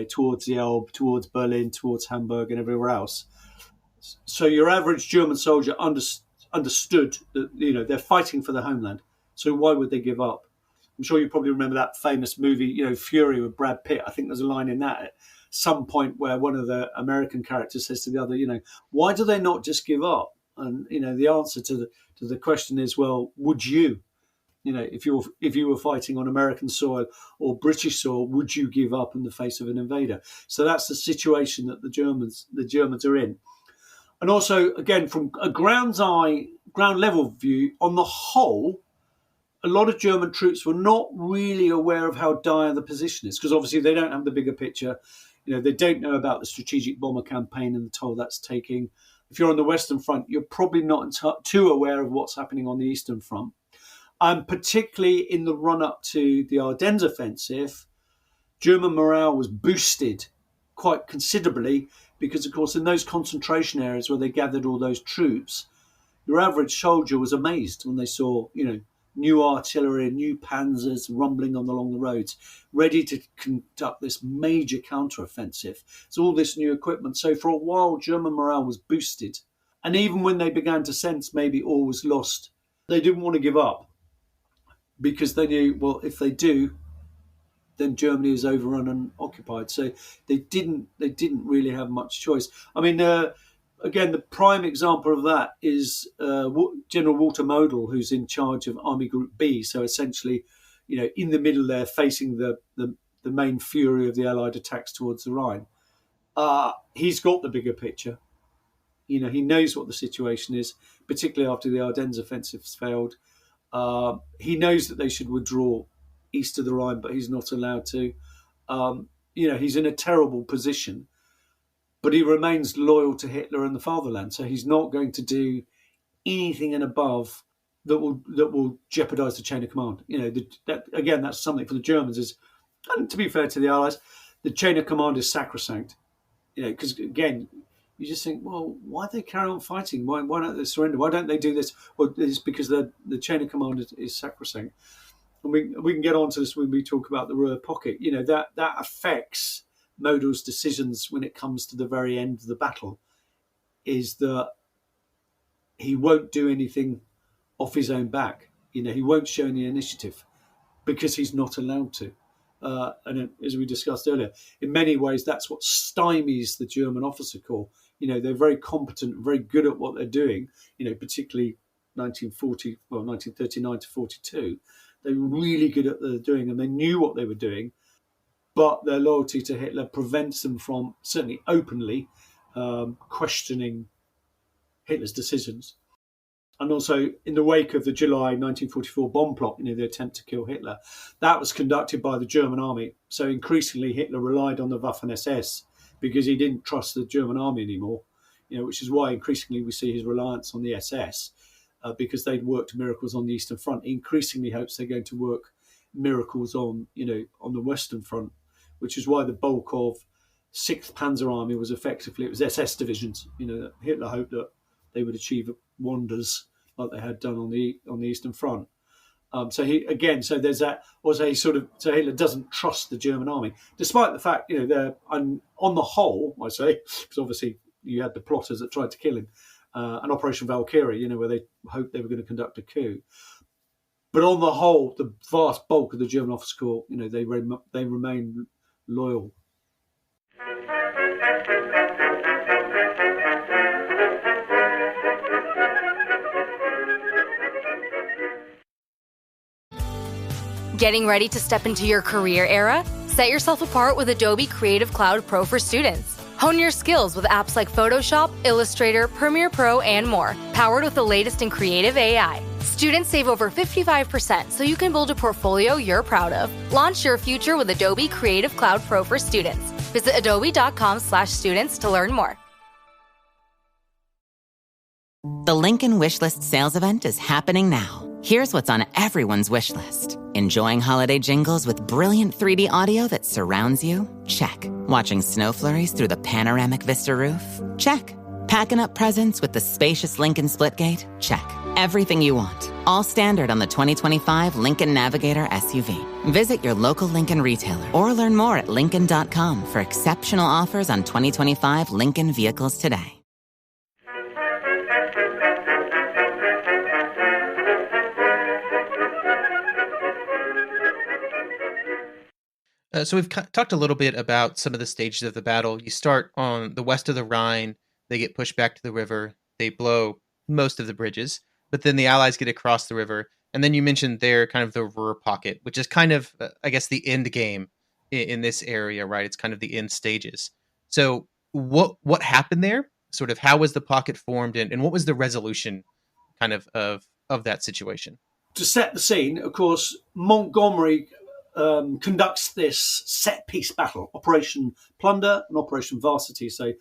towards the Elbe, towards Berlin, towards Hamburg and everywhere else. So your average German soldier understood that, they're fighting for the homeland. So why would they give up? I'm sure you probably remember that famous movie, Fury with Brad Pitt. I think there's a line in that at some point where one of the American characters says to the other, why do they not just give up? And, the answer to the question is, well, would you? If you were fighting on American soil or British soil, would you give up in the face of an invader? So that's the situation that the Germans are in. And also, again, from a ground level view, on the whole, a lot of German troops were not really aware of how dire the position is, because obviously they don't have the bigger picture. They don't know about the strategic bomber campaign and the toll that's taking. If you're on the Western Front, you're probably not too aware of what's happening on the Eastern Front. Particularly in the run-up to the Ardennes offensive, German morale was boosted quite considerably because, of course, in those concentration areas where they gathered all those troops, your average soldier was amazed when they saw, new artillery, new panzers rumbling along the roads, ready to conduct this major counter-offensive. It's all this new equipment. So for a while, German morale was boosted. And even when they began to sense maybe all was lost, they didn't want to give up, because they knew, well, if they do, then Germany is overrun and occupied. So they didn't really have much choice. I mean, again, the prime example of that is General Walter Model, who's in charge of Army Group B. So essentially, in the middle there, facing the main fury of the Allied attacks towards the Rhine. He's got the bigger picture. He knows what the situation is, particularly after the Ardennes offensives failed. He knows that they should withdraw east of the Rhine, but he's not allowed to. He's in a terrible position, but he remains loyal to Hitler and the fatherland. So he's not going to do anything and above that will jeopardize the chain of command. That's something for the Germans is, and to be fair to the Allies, the chain of command is sacrosanct. Because again, you just think, well, why do they carry on fighting? Why don't they surrender? Why don't they do this? Well, it's because the chain of command is sacrosanct. And we can get on to this when we talk about the Ruhr pocket. That affects Model's decisions when it comes to the very end of the battle, is that he won't do anything off his own back. He won't show any initiative because he's not allowed to. And as we discussed earlier, in many ways, that's what stymies the German officer corps. They're very competent, very good at what they're doing, particularly 1939 to 42. They were really good at what they're doing, and they knew what they were doing. But their loyalty to Hitler prevents them from, certainly openly, questioning Hitler's decisions. And also, in the wake of the July 1944 bomb plot, the attempt to kill Hitler, that was conducted by the German army. So increasingly, Hitler relied on the Waffen-SS because he didn't trust the German army anymore, which is why increasingly we see his reliance on the SS, because they'd worked miracles on the Eastern Front. He increasingly hopes they're going to work miracles on the Western Front, which is why the bulk of 6th Panzer Army was effectively, it was SS divisions. Hitler hoped that they would achieve wonders like they had done on the Eastern Front. So there's that. Also, so Hitler doesn't trust the German army, despite the fact they're on the whole, I say, because obviously you had the plotters that tried to kill him, and Operation Valkyrie, where they hoped they were going to conduct a coup. But on the whole, the vast bulk of the German officer corps, they remain loyal. Getting ready to step into your career era? Set yourself apart with Adobe Creative Cloud Pro for students. Hone your skills with apps like Photoshop, Illustrator, Premiere Pro, and more, powered with the latest in creative AI. Students save over 55% so you can build a portfolio you're proud of. Launch your future with Adobe Creative Cloud Pro for students. Visit adobe.com/students to learn more. The Lincoln Wishlist sales event is happening now. Here's what's on everyone's wish list. Enjoying holiday jingles with brilliant 3D audio that surrounds you? Check. Watching snow flurries through the panoramic Vista roof? Check. Packing up presents with the spacious Lincoln Splitgate? Check. Everything you want. All standard on the 2025 Lincoln Navigator SUV. Visit your local Lincoln retailer or learn more at Lincoln.com for exceptional offers on 2025 Lincoln vehicles today. So we've talked a little bit about some of the stages of the battle. You start on the west of the Rhine. They get pushed back to the river. They blow most of the bridges, but then the Allies get across the river. And then you mentioned there kind of the Ruhr pocket, which is kind of, I guess, the end game in this area, right? It's kind of the end stages. So what happened there? Sort of how was the pocket formed, and what was the resolution kind of that situation? To set the scene, of course, Montgomery conducts this set-piece battle, Operation Plunder and Operation Varsity. So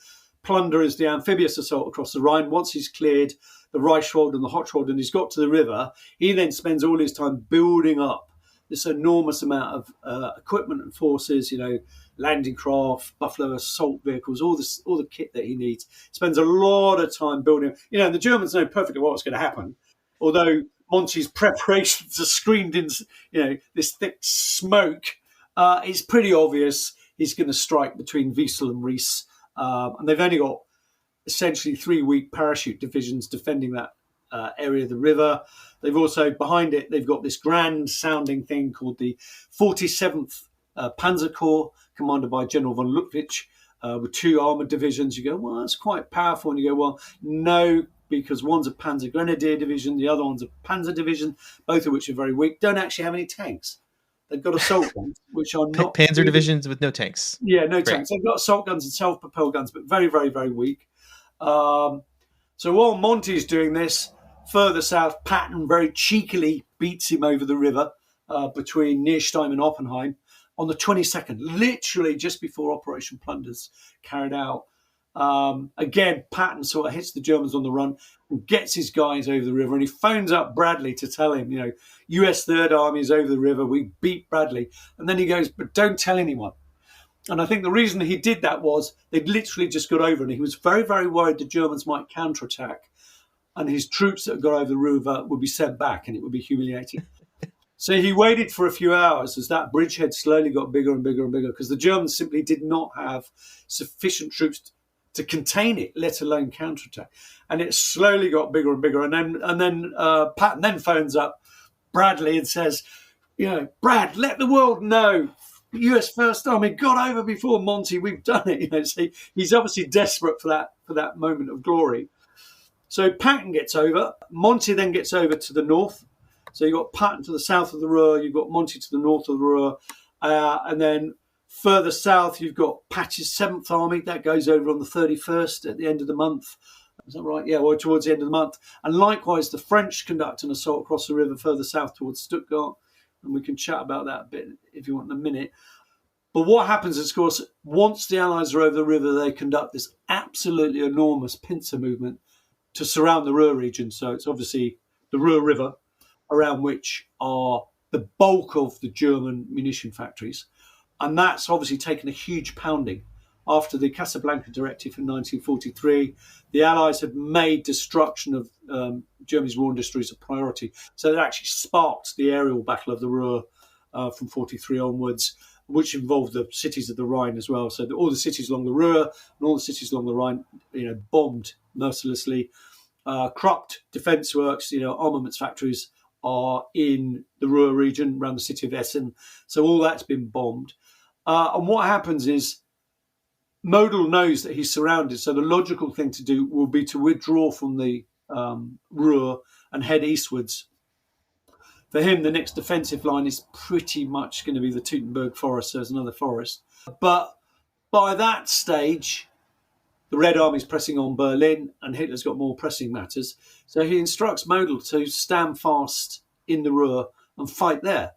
Plunder is the amphibious assault across the Rhine. Once he's cleared the Reichswald and the Hochwald and he's got to the river, he then spends all his time building up this enormous amount of equipment and forces, landing craft, Buffalo assault vehicles, all the kit that he needs. Spends a lot of time building. The Germans know perfectly what's going to happen, although Monty's preparations are screened in, this thick smoke. It's pretty obvious he's going to strike between Wiesel and Ries. And they've only got essentially 3 weak parachute divisions defending that area of the river. They've also, behind it, they've got this grand sounding thing called the 47th Panzer Corps, commanded by General von Lutwitsch, with 2 armoured divisions. You go, well, that's quite powerful. And you go, well, no, because one's a Panzer Grenadier division, the other one's a Panzer division, both of which are very weak, don't actually have any tanks. They've got assault guns, which are not... Panzer divisions with no tanks. Yeah, no tanks. They've got assault guns and self-propelled guns, but very, very, very weak. So while Monty's doing this, further south, Patton very cheekily beats him over the river between Nierstein and Oppenheim on the 22nd, literally just before Operation Plunder's carried out. Again, Patton sort of hits the Germans on the run and gets his guys over the river, and he phones up Bradley to tell him, US Third Army is over the river, we beat Bradley. And then he goes, but don't tell anyone. And I think the reason he did that was they'd literally just got over, and he was very, very worried the Germans might counterattack, and his troops that got over the river would be sent back, and it would be humiliating. So he waited for a few hours as that bridgehead slowly got bigger and bigger and bigger, because the Germans simply did not have sufficient troops to contain it, let alone counterattack. And it slowly got bigger and bigger. And then Patton then phones up Bradley and says, Brad, let the world know US First Army got over before Monty. We've done it. So he's obviously desperate for that moment of glory. So Patton gets over. Monty then gets over to the north. So you've got Patton to the south of the Ruhr. You've got Monty to the north of the Ruhr. And then further south, you've got Patch's 7th Army. That goes over on the 31st at the end of the month. Is that right? Yeah, well, towards the end of the month. And likewise, the French conduct an assault across the river further south towards Stuttgart. And we can chat about that a bit if you want in a minute. But what happens is, of course, once the Allies are over the river, they conduct this absolutely enormous pincer movement to surround the Ruhr region. So it's obviously the Ruhr River, around which are the bulk of the German munition factories. And that's obviously taken a huge pounding. After the Casablanca Directive in 1943, the Allies had made destruction of Germany's war industries a priority. So it actually sparked the aerial battle of the Ruhr from 43 onwards, which involved the cities of the Rhine as well. So all the cities along the Ruhr and all the cities along the Rhine, bombed mercilessly. Krupp defence works, armaments factories are in the Ruhr region around the city of Essen. So all that's been bombed. And what happens is Model knows that he's surrounded. So the logical thing to do will be to withdraw from the Ruhr and head eastwards. For him, the next defensive line is pretty much going to be the Teutoburg Forest. So there's another forest. But by that stage, the Red Army's pressing on Berlin and Hitler's got more pressing matters. So he instructs Model to stand fast in the Ruhr and fight there.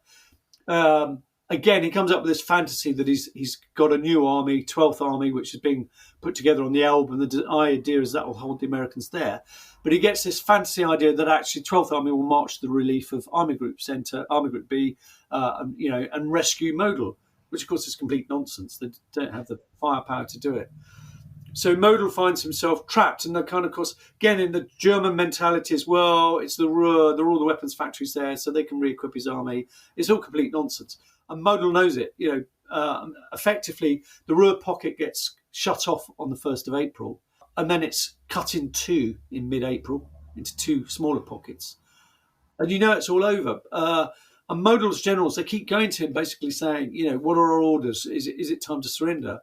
Again, he comes up with this fantasy that he's got a new army, 12th Army, which is being put together on the Elbe, and the idea is that will hold the Americans there. But he gets this fancy idea that actually 12th Army will march to the relief of Army Group B, and rescue Model, which of course is complete nonsense. They don't have the firepower to do it. So Model finds himself trapped, and of course, again, in the German mentality as well, it's the Ruhr, there are all the weapons factories there, so they can re-equip his army. It's all complete nonsense. And Model knows it. Effectively, the Ruhr pocket gets shut off on the 1st of April, and then it's cut in two in mid-April, into two smaller pockets. And it's all over. And Model's generals, they keep going to him, basically saying, what are our orders? Is it time to surrender?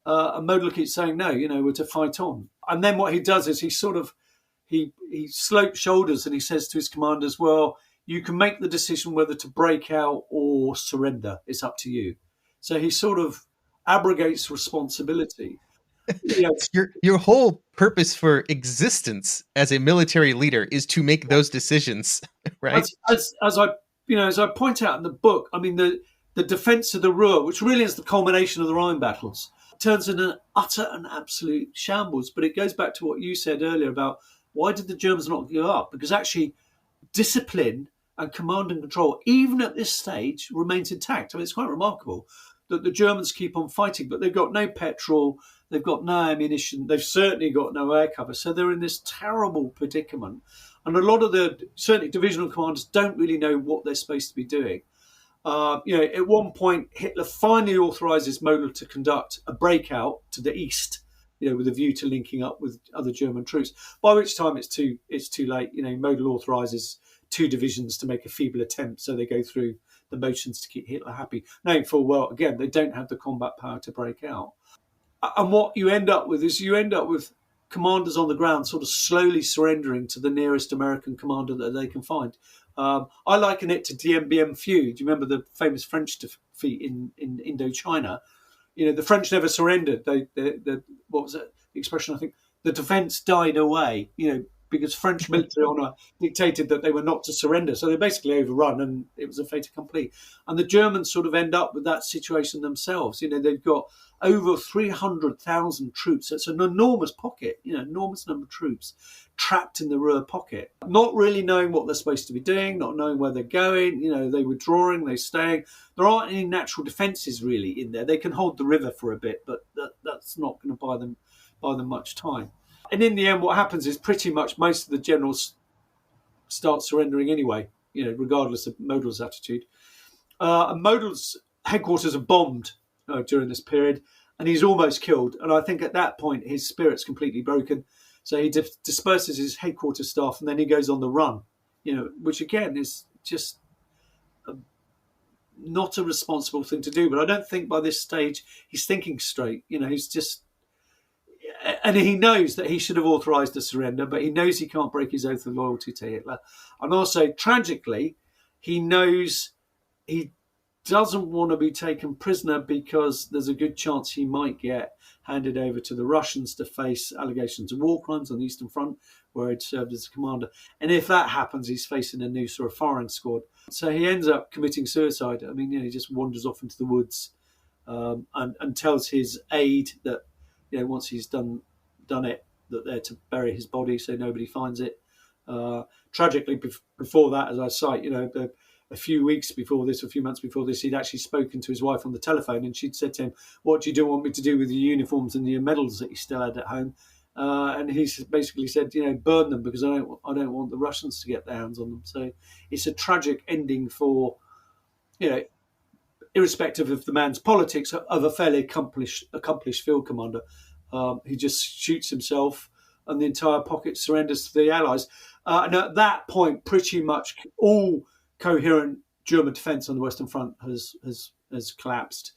And Model keeps saying, no, we're to fight on. And then what he does is he slopes shoulders and he says to his commanders, well, you can make the decision whether to break out or surrender. It's up to you. So he sort of abrogates responsibility. Your whole purpose for existence as a military leader is to make those decisions, right? As I point out in the book, I mean, the defense of the Ruhr, which really is the culmination of the Rhine battles, turns into an utter and absolute shambles. But it goes back to what you said earlier about why did the Germans not give up? Because actually discipline and command and control, even at this stage, remains intact. I mean, it's quite remarkable that the Germans keep on fighting, but they've got no petrol, they've got no ammunition, they've certainly got no air cover. So they're in this terrible predicament. And a lot of certainly divisional commanders don't really know what they're supposed to be doing. At one point, Hitler finally authorises Model to conduct a breakout to the east, with a view to linking up with other German troops. By which time it's too late. Model authorises 2 divisions to make a feeble attempt, so they go through the motions to keep Hitler happy, knowing full well, again, they don't have the combat power to break out. And what you end up with is commanders on the ground sort of slowly surrendering to the nearest American commander that they can find. I liken it to Dien Bien Phu. Do you remember the famous French defeat in Indochina? The French never surrendered. What was it? The expression, I think, the defence died away, because French military honour dictated that they were not to surrender. So they basically overrun, and it was a fait accompli. And the Germans sort of end up with that situation themselves. They've got over 300,000 troops. It's an enormous pocket, enormous number of troops trapped in the Ruhr pocket, not really knowing what they're supposed to be doing, not knowing where they're going. They withdrawing, they staying. There aren't any natural defences really in there. They can hold the river for a bit, but that's not going to buy them much time. And in the end, what happens is pretty much most of the generals start surrendering anyway, regardless of Model's attitude. And Model's headquarters are bombed during this period, and he's almost killed. And I think at that point, his spirit's completely broken. So he disperses his headquarters staff, and then he goes on the run, which again is just not a responsible thing to do. But I don't think by this stage he's thinking straight. He's just... And he knows that he should have authorised the surrender, but he knows he can't break his oath of loyalty to Hitler. And also, tragically, he knows he doesn't want to be taken prisoner because there's a good chance he might get handed over to the Russians to face allegations of war crimes on the Eastern Front, where he'd served as a commander. And if that happens, he's facing a new sort of firing squad. So he ends up committing suicide. I mean, he just wanders off into the woods and tells his aide that, once he's done it, that they're to bury his body so nobody finds it. Tragically, before that, as I cite, a few weeks before this, a few months before this, he'd actually spoken to his wife on the telephone, and she'd said to him, "What do you want me to do with the uniforms and the medals that you still had at home?" And he basically said, burn them, because I don't want the Russians to get their hands on them. So it's a tragic ending for, irrespective of the man's politics, of a fairly accomplished field commander. He just shoots himself, and the entire pocket surrenders to the Allies. And at that point, pretty much all coherent German defence on the Western Front has collapsed.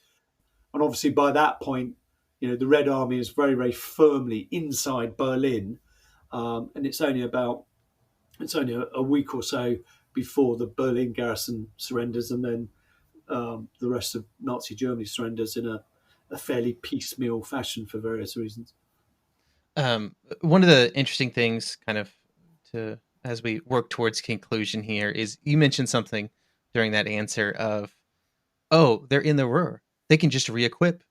And obviously, by that point, the Red Army is very, very firmly inside Berlin, and it's only a week or so before the Berlin garrison surrenders, and then the rest of Nazi Germany surrenders in a fairly piecemeal fashion for various reasons. One of the interesting things, kind of, as we work towards conclusion here, is you mentioned something during that answer of, oh, they're in the Ruhr. They can just re-equip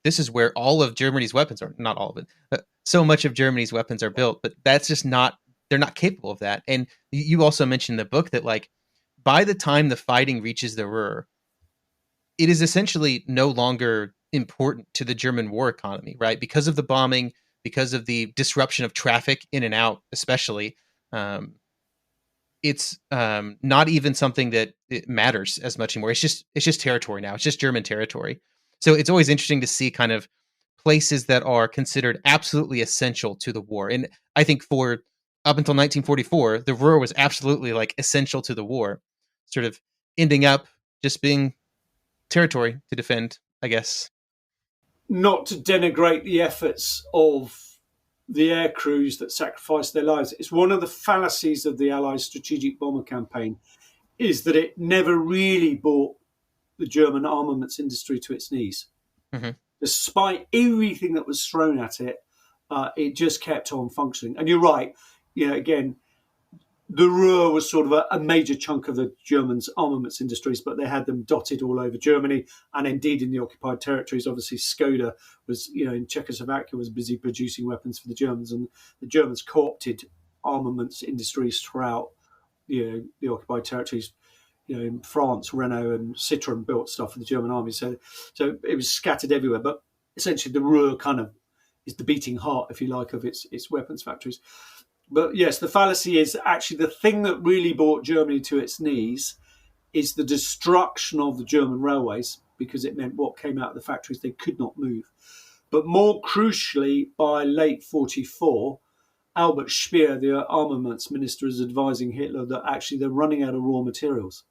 this is where all of Germany's weapons are, not all of it, so much of Germany's weapons are built, but that's just not they're not capable of that. And you also mentioned in the book that like by the time the fighting reaches the Ruhr, it is essentially no longer important to the German war economy, right? Because of the bombing, because of the disruption of traffic in and out, especially. It's not even something that it matters as much anymore. It's just territory now. It's just German territory. So it's always interesting to see kind of places that are considered absolutely essential to the war. And I think for up until 1944, the Ruhr was absolutely like essential to the war, sort of ending up just being territory to defend, I guess. Not to denigrate the efforts of the air crews that sacrificed their lives. It's one of the fallacies of the Allies' strategic bomber campaign is that it never really brought the German armaments industry to its knees. Mm-hmm. Despite everything that was thrown at it, it just kept on functioning. And you're right, again, the Ruhr was sort of a major chunk of the Germans' armaments industries, but they had them dotted all over Germany and indeed in the occupied territories. Obviously, Skoda was, in Czechoslovakia, was busy producing weapons for the Germans, and the Germans co-opted armaments industries throughout, the occupied territories. In France, Renault and Citroën built stuff for the German army, so it was scattered everywhere. But essentially, the Ruhr kind of is the beating heart, if you like, of its weapons factories. But yes, the fallacy is actually the thing that really brought Germany to its knees is the destruction of the German railways, because it meant what came out of the factories they could not move. But more crucially, by late 1944, Albert Speer, the armaments minister, is advising Hitler that actually they're running out of raw materials.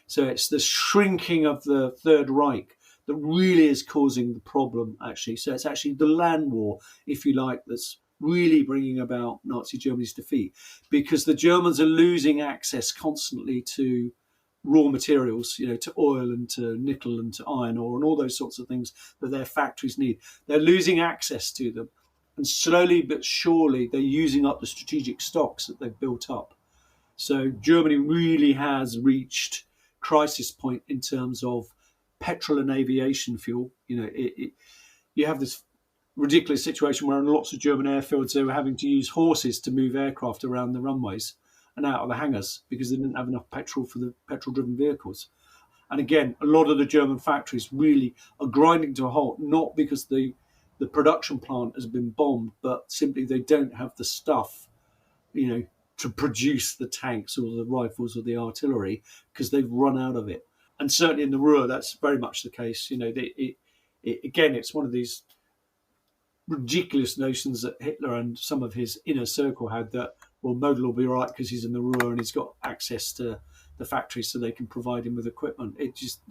So it's the shrinking of the Third Reich that really is causing the problem, actually. So it's actually the land war, if you like, that's really bringing about Nazi Germany's defeat, because the Germans are losing access constantly to raw materials, to oil and to nickel and to iron ore and all those sorts of things that their factories need. They're losing access to them. And slowly but surely, they're using up the strategic stocks that they've built up. So Germany really has reached crisis point in terms of petrol and aviation fuel. You have this ridiculous situation where in lots of German airfields they were having to use horses to move aircraft around the runways and out of the hangars because they didn't have enough petrol for the petrol-driven vehicles. And again, a lot of the German factories really are grinding to a halt, not because the production plant has been bombed, but simply they don't have the stuff, to produce the tanks or the rifles or the artillery because they've run out of it. And certainly in the Ruhr, that's very much the case. Again, it's one of these ridiculous notions that Hitler and some of his inner circle had that, well, Model will be all right because he's in the Ruhr and he's got access to the factories so they can provide him with equipment. It just,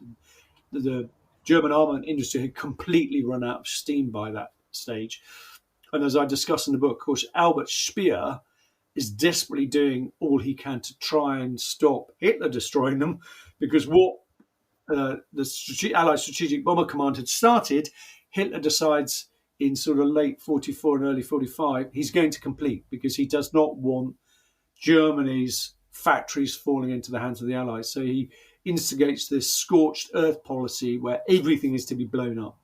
the German armament industry had completely run out of steam by that stage. And as I discuss in the book, of course, Albert Speer is desperately doing all he can to try and stop Hitler destroying them, because what the Allied Strategic Bomber Command had started, Hitler decides in sort of late 1944 and early 1945, he's going to complete, because he does not want Germany's factories falling into the hands of the Allies. So he instigates this scorched earth policy where everything is to be blown up.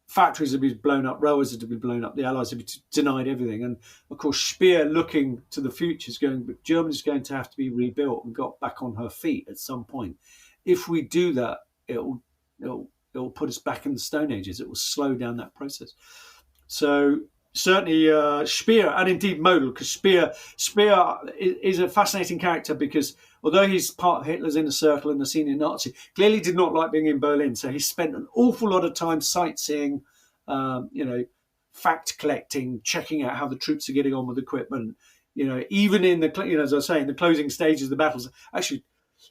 Factories would be blown up, railways would be blown up, the Allies would be denied everything. And of course, Speer, looking to the future, is going, but Germany's going to have to be rebuilt and got back on her feet at some point. If we do that, it'll put us back in the Stone Ages. It will slow down that process. So certainly Speer, and indeed Model, because Speer is a fascinating character, because although he's part of Hitler's inner circle and a senior Nazi, clearly did not like being in Berlin. So he spent an awful lot of time sightseeing, fact collecting, checking out how the troops are getting on with equipment. Even in the, as I say, in the closing stages of the battles, actually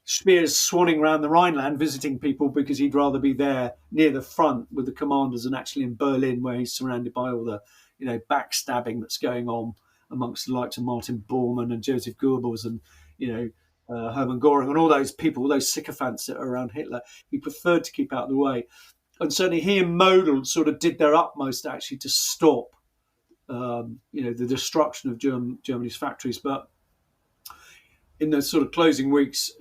Speer's swanning around the Rhineland visiting people because he'd rather be there near the front with the commanders than actually in Berlin, where he's surrounded by all the, backstabbing that's going on amongst the likes of Martin Bormann and Joseph Goebbels and, Hermann Göring and all those people, all those sycophants that are around Hitler. He preferred to keep out of the way. And certainly he and Model sort of did their utmost actually to stop, the destruction of Germany's factories. But in the sort of closing weeks,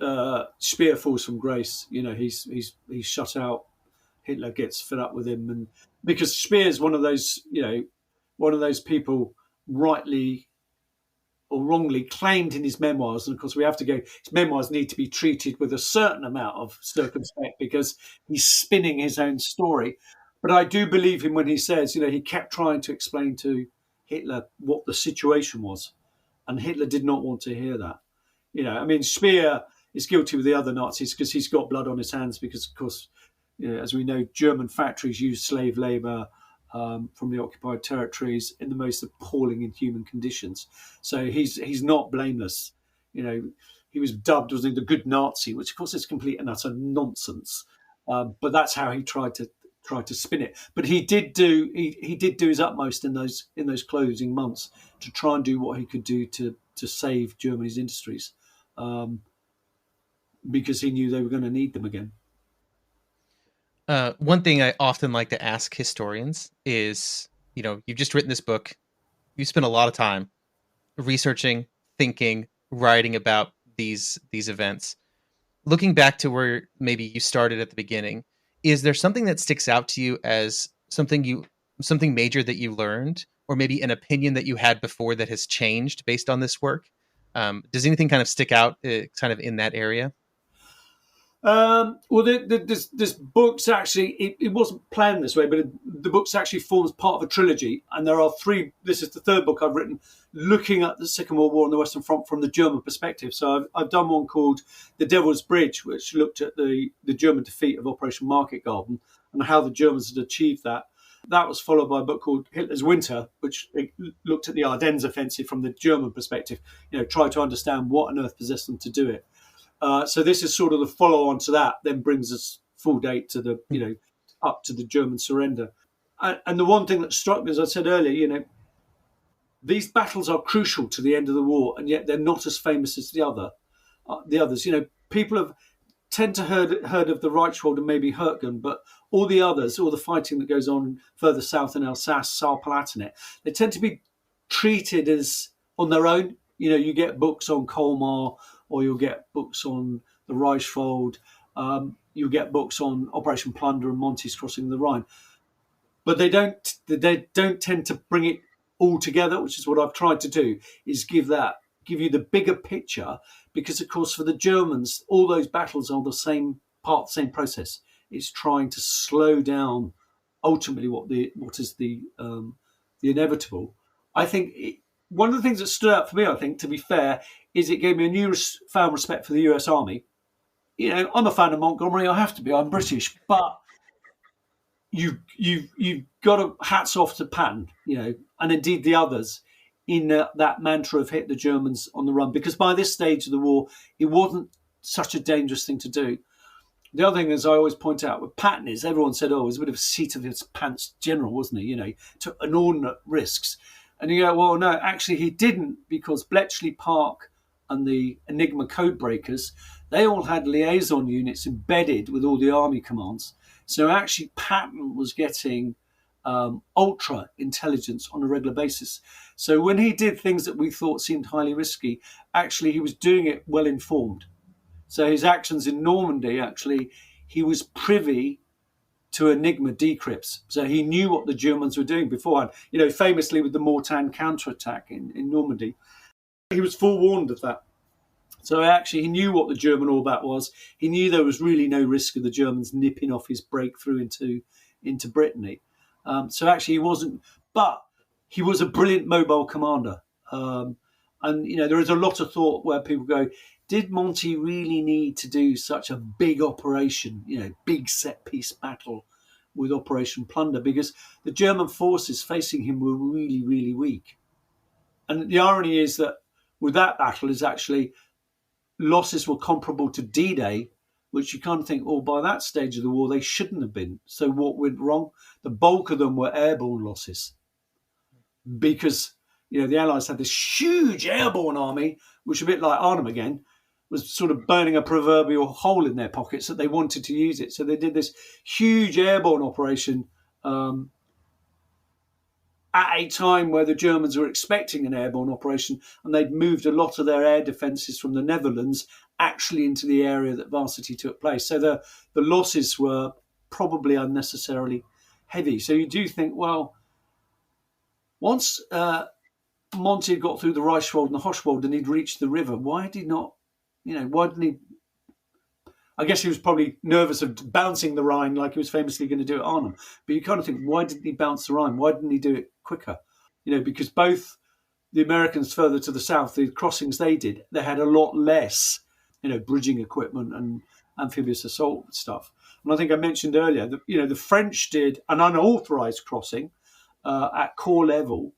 Speer falls from grace. He's shut out. Hitler gets fed up with him, and because Speer's one of those people rightly or wrongly claimed in his memoirs, and of course we have to go, his memoirs need to be treated with a certain amount of circumspect because he's spinning his own story. But I do believe him when he says, he kept trying to explain to Hitler what the situation was, and Hitler did not want to hear that. Speer is guilty with the other Nazis because he's got blood on his hands because, of course, as we know, German factories used slave labor from the occupied territories in the most appalling, inhuman conditions. So he's not blameless. He was dubbed as the good Nazi, which of course is complete and utter nonsense. But that's how he tried to spin it. But he did do his utmost in those closing months to try and do what he could do to save Germany's industries, because he knew they were going to need them again. One thing I often like to ask historians is, you've just written this book. You spent a lot of time researching, thinking, writing about these events. Looking back to where maybe you started at the beginning, is there something that sticks out to you as something major that you learned, or maybe an opinion that you had before that has changed based on this work? Does anything kind of stick out kind of in that area? This book's actually, it wasn't planned this way, but the book's actually forms part of a trilogy. And there are three, this is the third book I've written, looking at the Second World War on the Western Front from the German perspective. So I've done one called The Devil's Bridge, which looked at the German defeat of Operation Market Garden and how the Germans had achieved that. That was followed by a book called Hitler's Winter, which looked at the Ardennes offensive from the German perspective, tried to understand what on earth possessed them to do it. So this is sort of the follow-on to that, then brings us full date to the, up to the German surrender. And the one thing that struck me, as I said earlier, these battles are crucial to the end of the war, and yet they're not as famous as the others. People tend to heard of the Reichswald and maybe Hurtgen, but all the others, all the fighting that goes on further south in Alsace, Saar-Palatinate, they tend to be treated as on their own. You get books on Colmar, or you'll get books on the Reichswald, you'll get books on Operation Plunder and Monty's crossing the Rhine. But they don't tend to bring it all together, which is what I've tried to do, is give you the bigger picture, because of course for the Germans, all those battles are the same process. It's trying to slow down ultimately what is the inevitable. I think one of the things that stood out for me, I think, to be fair, is it gave me a newfound respect for the US Army. I'm a fan of Montgomery. I have to be. I'm British, but you've got to hats off to Patton, and indeed the others in that mantra of hit the Germans on the run, because by this stage of the war, it wasn't such a dangerous thing to do. The other thing, as I always point out with Patton, is everyone said, he was a bit of a seat of his pants general, wasn't he? Took inordinate risks. And you go, well, no, actually he didn't, because Bletchley Park and the Enigma code breakers, they all had liaison units embedded with all the army commands. So actually Patton was getting ultra intelligence on a regular basis. So when he did things that we thought seemed highly risky, actually he was doing it well informed. So his actions in Normandy, actually, he was privy to Enigma decrypts. So he knew what the Germans were doing beforehand. Famously with the Mortain counterattack in Normandy, he was forewarned of that. So actually he knew what the German all that was. He knew there was really no risk of the Germans nipping off his breakthrough into Brittany. So actually he wasn't, but he was a brilliant mobile commander. And, there is a lot of thought where people go, did Monty really need to do such a big operation, big set-piece battle with Operation Plunder? Because the German forces facing him were really, really weak. And the irony is that with that battle is actually losses were comparable to D-Day, which you kind of think, by that stage of the war, they shouldn't have been. So what went wrong? The bulk of them were airborne losses. Because, the Allies had this huge airborne army, which a bit like Arnhem again, was sort of burning a proverbial hole in their pockets that they wanted to use it. So they did this huge airborne operation at a time where the Germans were expecting an airborne operation, and they'd moved a lot of their air defences from the Netherlands actually into the area that Varsity took place. So the losses were probably unnecessarily heavy. So you do think, well, once Monty had got through the Reichswald and the Hochwald and he'd reached the river, why did he not, why didn't he? I guess he was probably nervous of bouncing the Rhine like he was famously going to do at Arnhem. But you kind of think, why didn't he bounce the Rhine? Why didn't he do it quicker? Because both the Americans further to the south, the crossings they did, they had a lot less, bridging equipment and amphibious assault stuff. And I think I mentioned earlier that, the French did an unauthorized crossing at corps level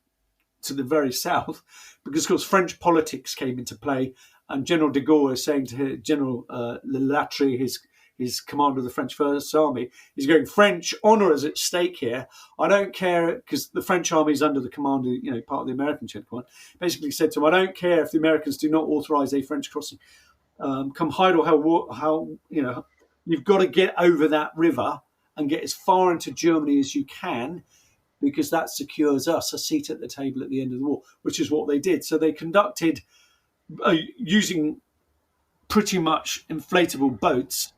to the very south, because, of course, French politics came into play. And General de Gaulle is saying to General Latry, his commander of the French First Army, he's going, French honour is at stake here. I don't care, because the French army is under the command of, part of the American chain of command. Basically said to him, I don't care if the Americans do not authorise a French crossing. Come hide or how you've got to get over that river and get as far into Germany as you can, because that secures us a seat at the table at the end of the war, which is what they did. So they conducted, using pretty much inflatable boats,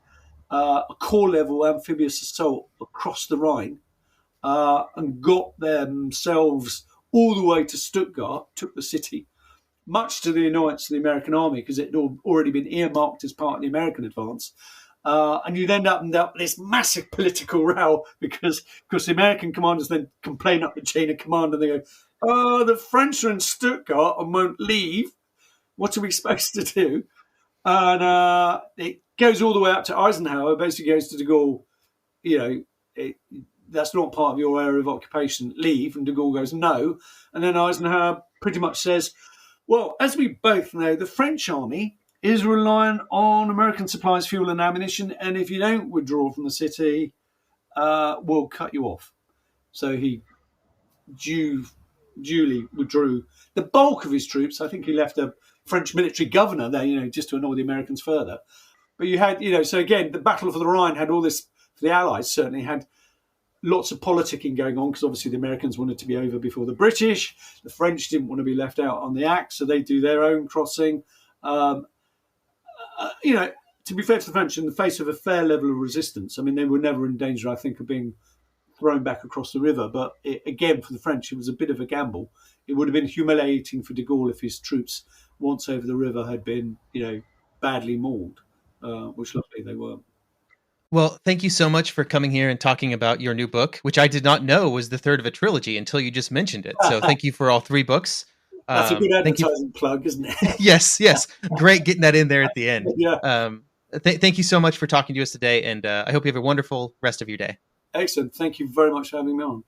a corps-level amphibious assault across the Rhine, and got themselves all the way to Stuttgart, took the city, much to the annoyance of the American army, because it had already been earmarked as part of the American advance. And you'd end up in this massive political row because, of course, the American commanders then complain up the chain of command and they go, oh, the French are in Stuttgart and won't leave. What are we supposed to do? And it goes all the way up to Eisenhower, basically goes to de Gaulle, that's not part of your area of occupation, leave. And de Gaulle goes, no. And then Eisenhower pretty much says, well, as we both know, the French army is reliant on American supplies, fuel and ammunition, and if you don't withdraw from the city, we'll cut you off. So he duly withdrew the bulk of his troops. I think he left a French military governor there, just to annoy the Americans further. But you had, so again, the Battle of the Rhine had all this, for the Allies certainly, had lots of politicking going on, because obviously the Americans wanted to be over before the British. The French didn't want to be left out on the axe, so they do their own crossing. To be fair to the French, in the face of a fair level of resistance, I mean, they were never in danger, I think, of being thrown back across the river. But again, for the French, it was a bit of a gamble. It would have been humiliating for de Gaulle if his troops, once over the river, had been, badly mauled, which luckily they weren't. Well, thank you so much for coming here and talking about your new book, which I did not know was the third of a trilogy until you just mentioned it. So thank you for all 3 books. That's a good advertising plug, isn't it? Yes. Great getting that in there at the end. Yeah. Thank you so much for talking to us today, and I hope you have a wonderful rest of your day. Excellent. Thank you very much for having me on.